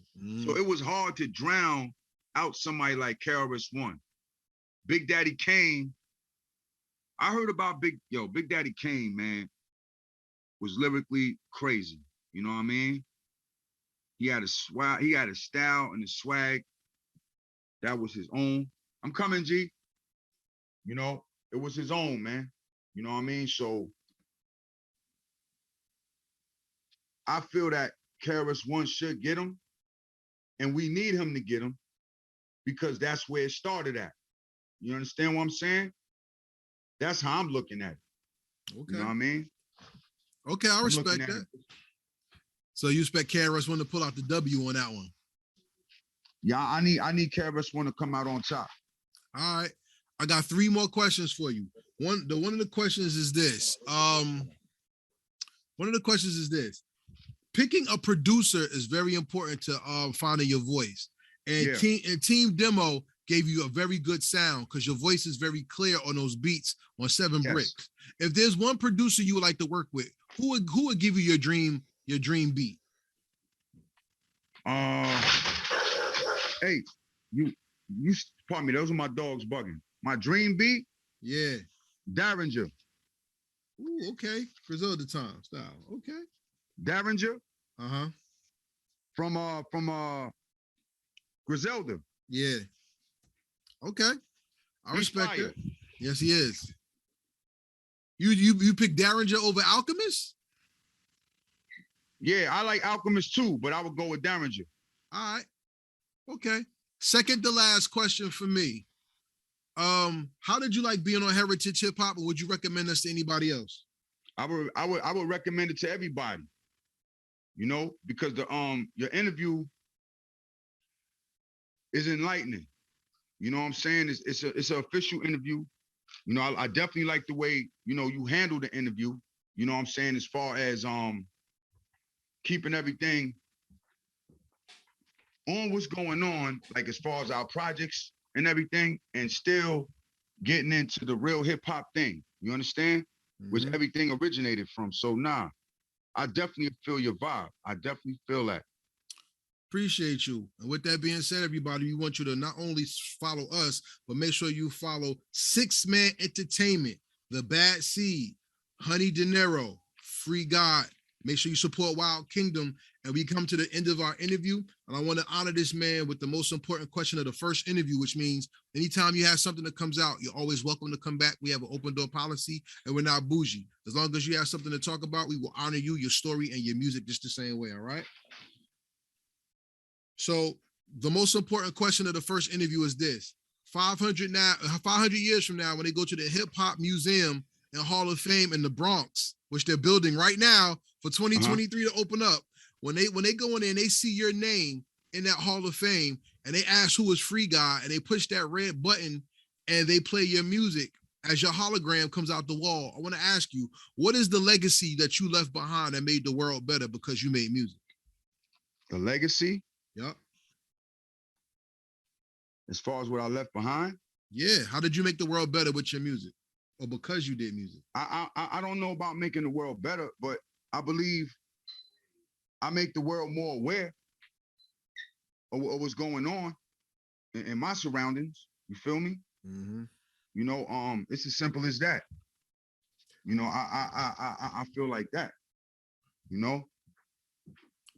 So it was hard to drown out somebody like KRS-One. Big Daddy Kane. I heard about Big Daddy Kane, man, was lyrically crazy. You know what I mean? He had a swag, he had a style and a swag that was his own. I'm coming, G. You know, it was his own, man. You know what I mean? So I feel that KRS-One should get him, and we need him to get him because that's where it started at. You understand what I'm saying? That's how I'm looking at it. Okay. You know what I mean? Okay, I respect that. So you expect KRS-One to pull out the W on that one? Yeah, I need KRS-One to come out on top. All right. I got 3 more questions for you. One of the questions is this. Picking a producer is very important to finding your voice. And Team Demo gave you a very good sound because your voice is very clear on those beats on 7 Bricks. If there's one producer you would like to work with, who would give you your dream beat? Hey, you pardon me, those are my dogs bugging. My dream beat? Yeah. Derringer. Ooh, okay. Griselda time style. Okay. Derringer? Uh-huh. From Griselda. Yeah. Okay. I respect it. Yes, he is. You pick Derringer over Alchemist? Yeah, I like Alchemist too, but I would go with Derringer. All right. Okay. Second to last question for me. How did you like being on Heritage Hip Hop, or would you recommend this to anybody else? I would recommend it to everybody. You know, because your interview is enlightening. You know what I'm saying? It's an official interview. You know, I definitely like the way, you know, you handle the interview. You know what I'm saying? As far as keeping everything on what's going on, like as far as our projects and everything, and still getting into the real hip hop thing. You understand? Which Mhm. everything originated from. So nah, I definitely feel your vibe. I definitely feel that. Appreciate you. And with that being said, everybody, we want you to not only follow us, but make sure you follow Six Man Entertainment, The Bad Seed, Honey De Niro, Free God. Make sure you support Wild Kingdom. And we come to the end of our interview. And I want to honor this man with the most important question of the first interview, which means anytime you have something that comes out, you're always welcome to come back. We have an open door policy and we're not bougie. As long as you have something to talk about, we will honor you, your story, and your music just the same way. All right. So the most important question of the first interview is this: 500 years from now, when they go to the Hip Hop Museum and Hall of Fame in the Bronx, which they're building right now for 2023 to open up, when they go in there and they see your name in that Hall of Fame and they ask who is FreeGod and they push that red button and they play your music as your hologram comes out the wall, I want to ask you, what is the legacy that you left behind that made the world better because you made music? The legacy, Yep. as far as what I left behind, Yeah. How did you make the world better with your music? Or because you did music? I don't know about making the world better, but I believe I make the world more aware of what's going on in my surroundings. You feel me? Mm-hmm. You know, it's as simple as that. You know, I feel like that. You know,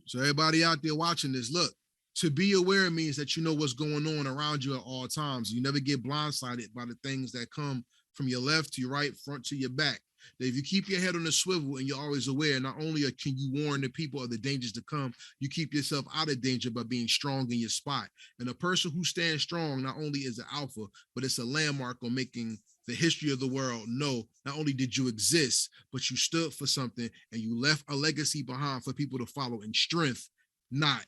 So everybody out there watching this, look, to be aware means that you know what's going on around you at all times. You never get blindsided by the things that come from your left to your right, front to your back. That if you keep your head on the swivel and you're always aware, not only can you warn the people of the dangers to come, you keep yourself out of danger by being strong in your spot. And a person who stands strong not only is an alpha, but it's a landmark on making the history of the world know not only did you exist, but you stood for something and you left a legacy behind for people to follow in strength, not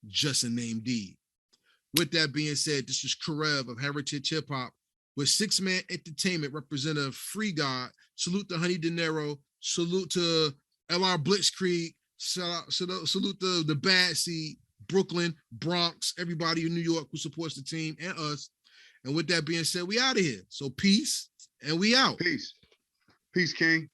just a name deed. With that being said, this is Karev of Heritage Hip Hop with Six Man Entertainment representative FreeGod. Salute to Honey De Niro. Salute to LR Blitzkrieg. Salute to the Bad Seed, Brooklyn, Bronx, everybody in New York who supports the team and us. And with that being said, we out of here. So peace and we out. peace, peace, King.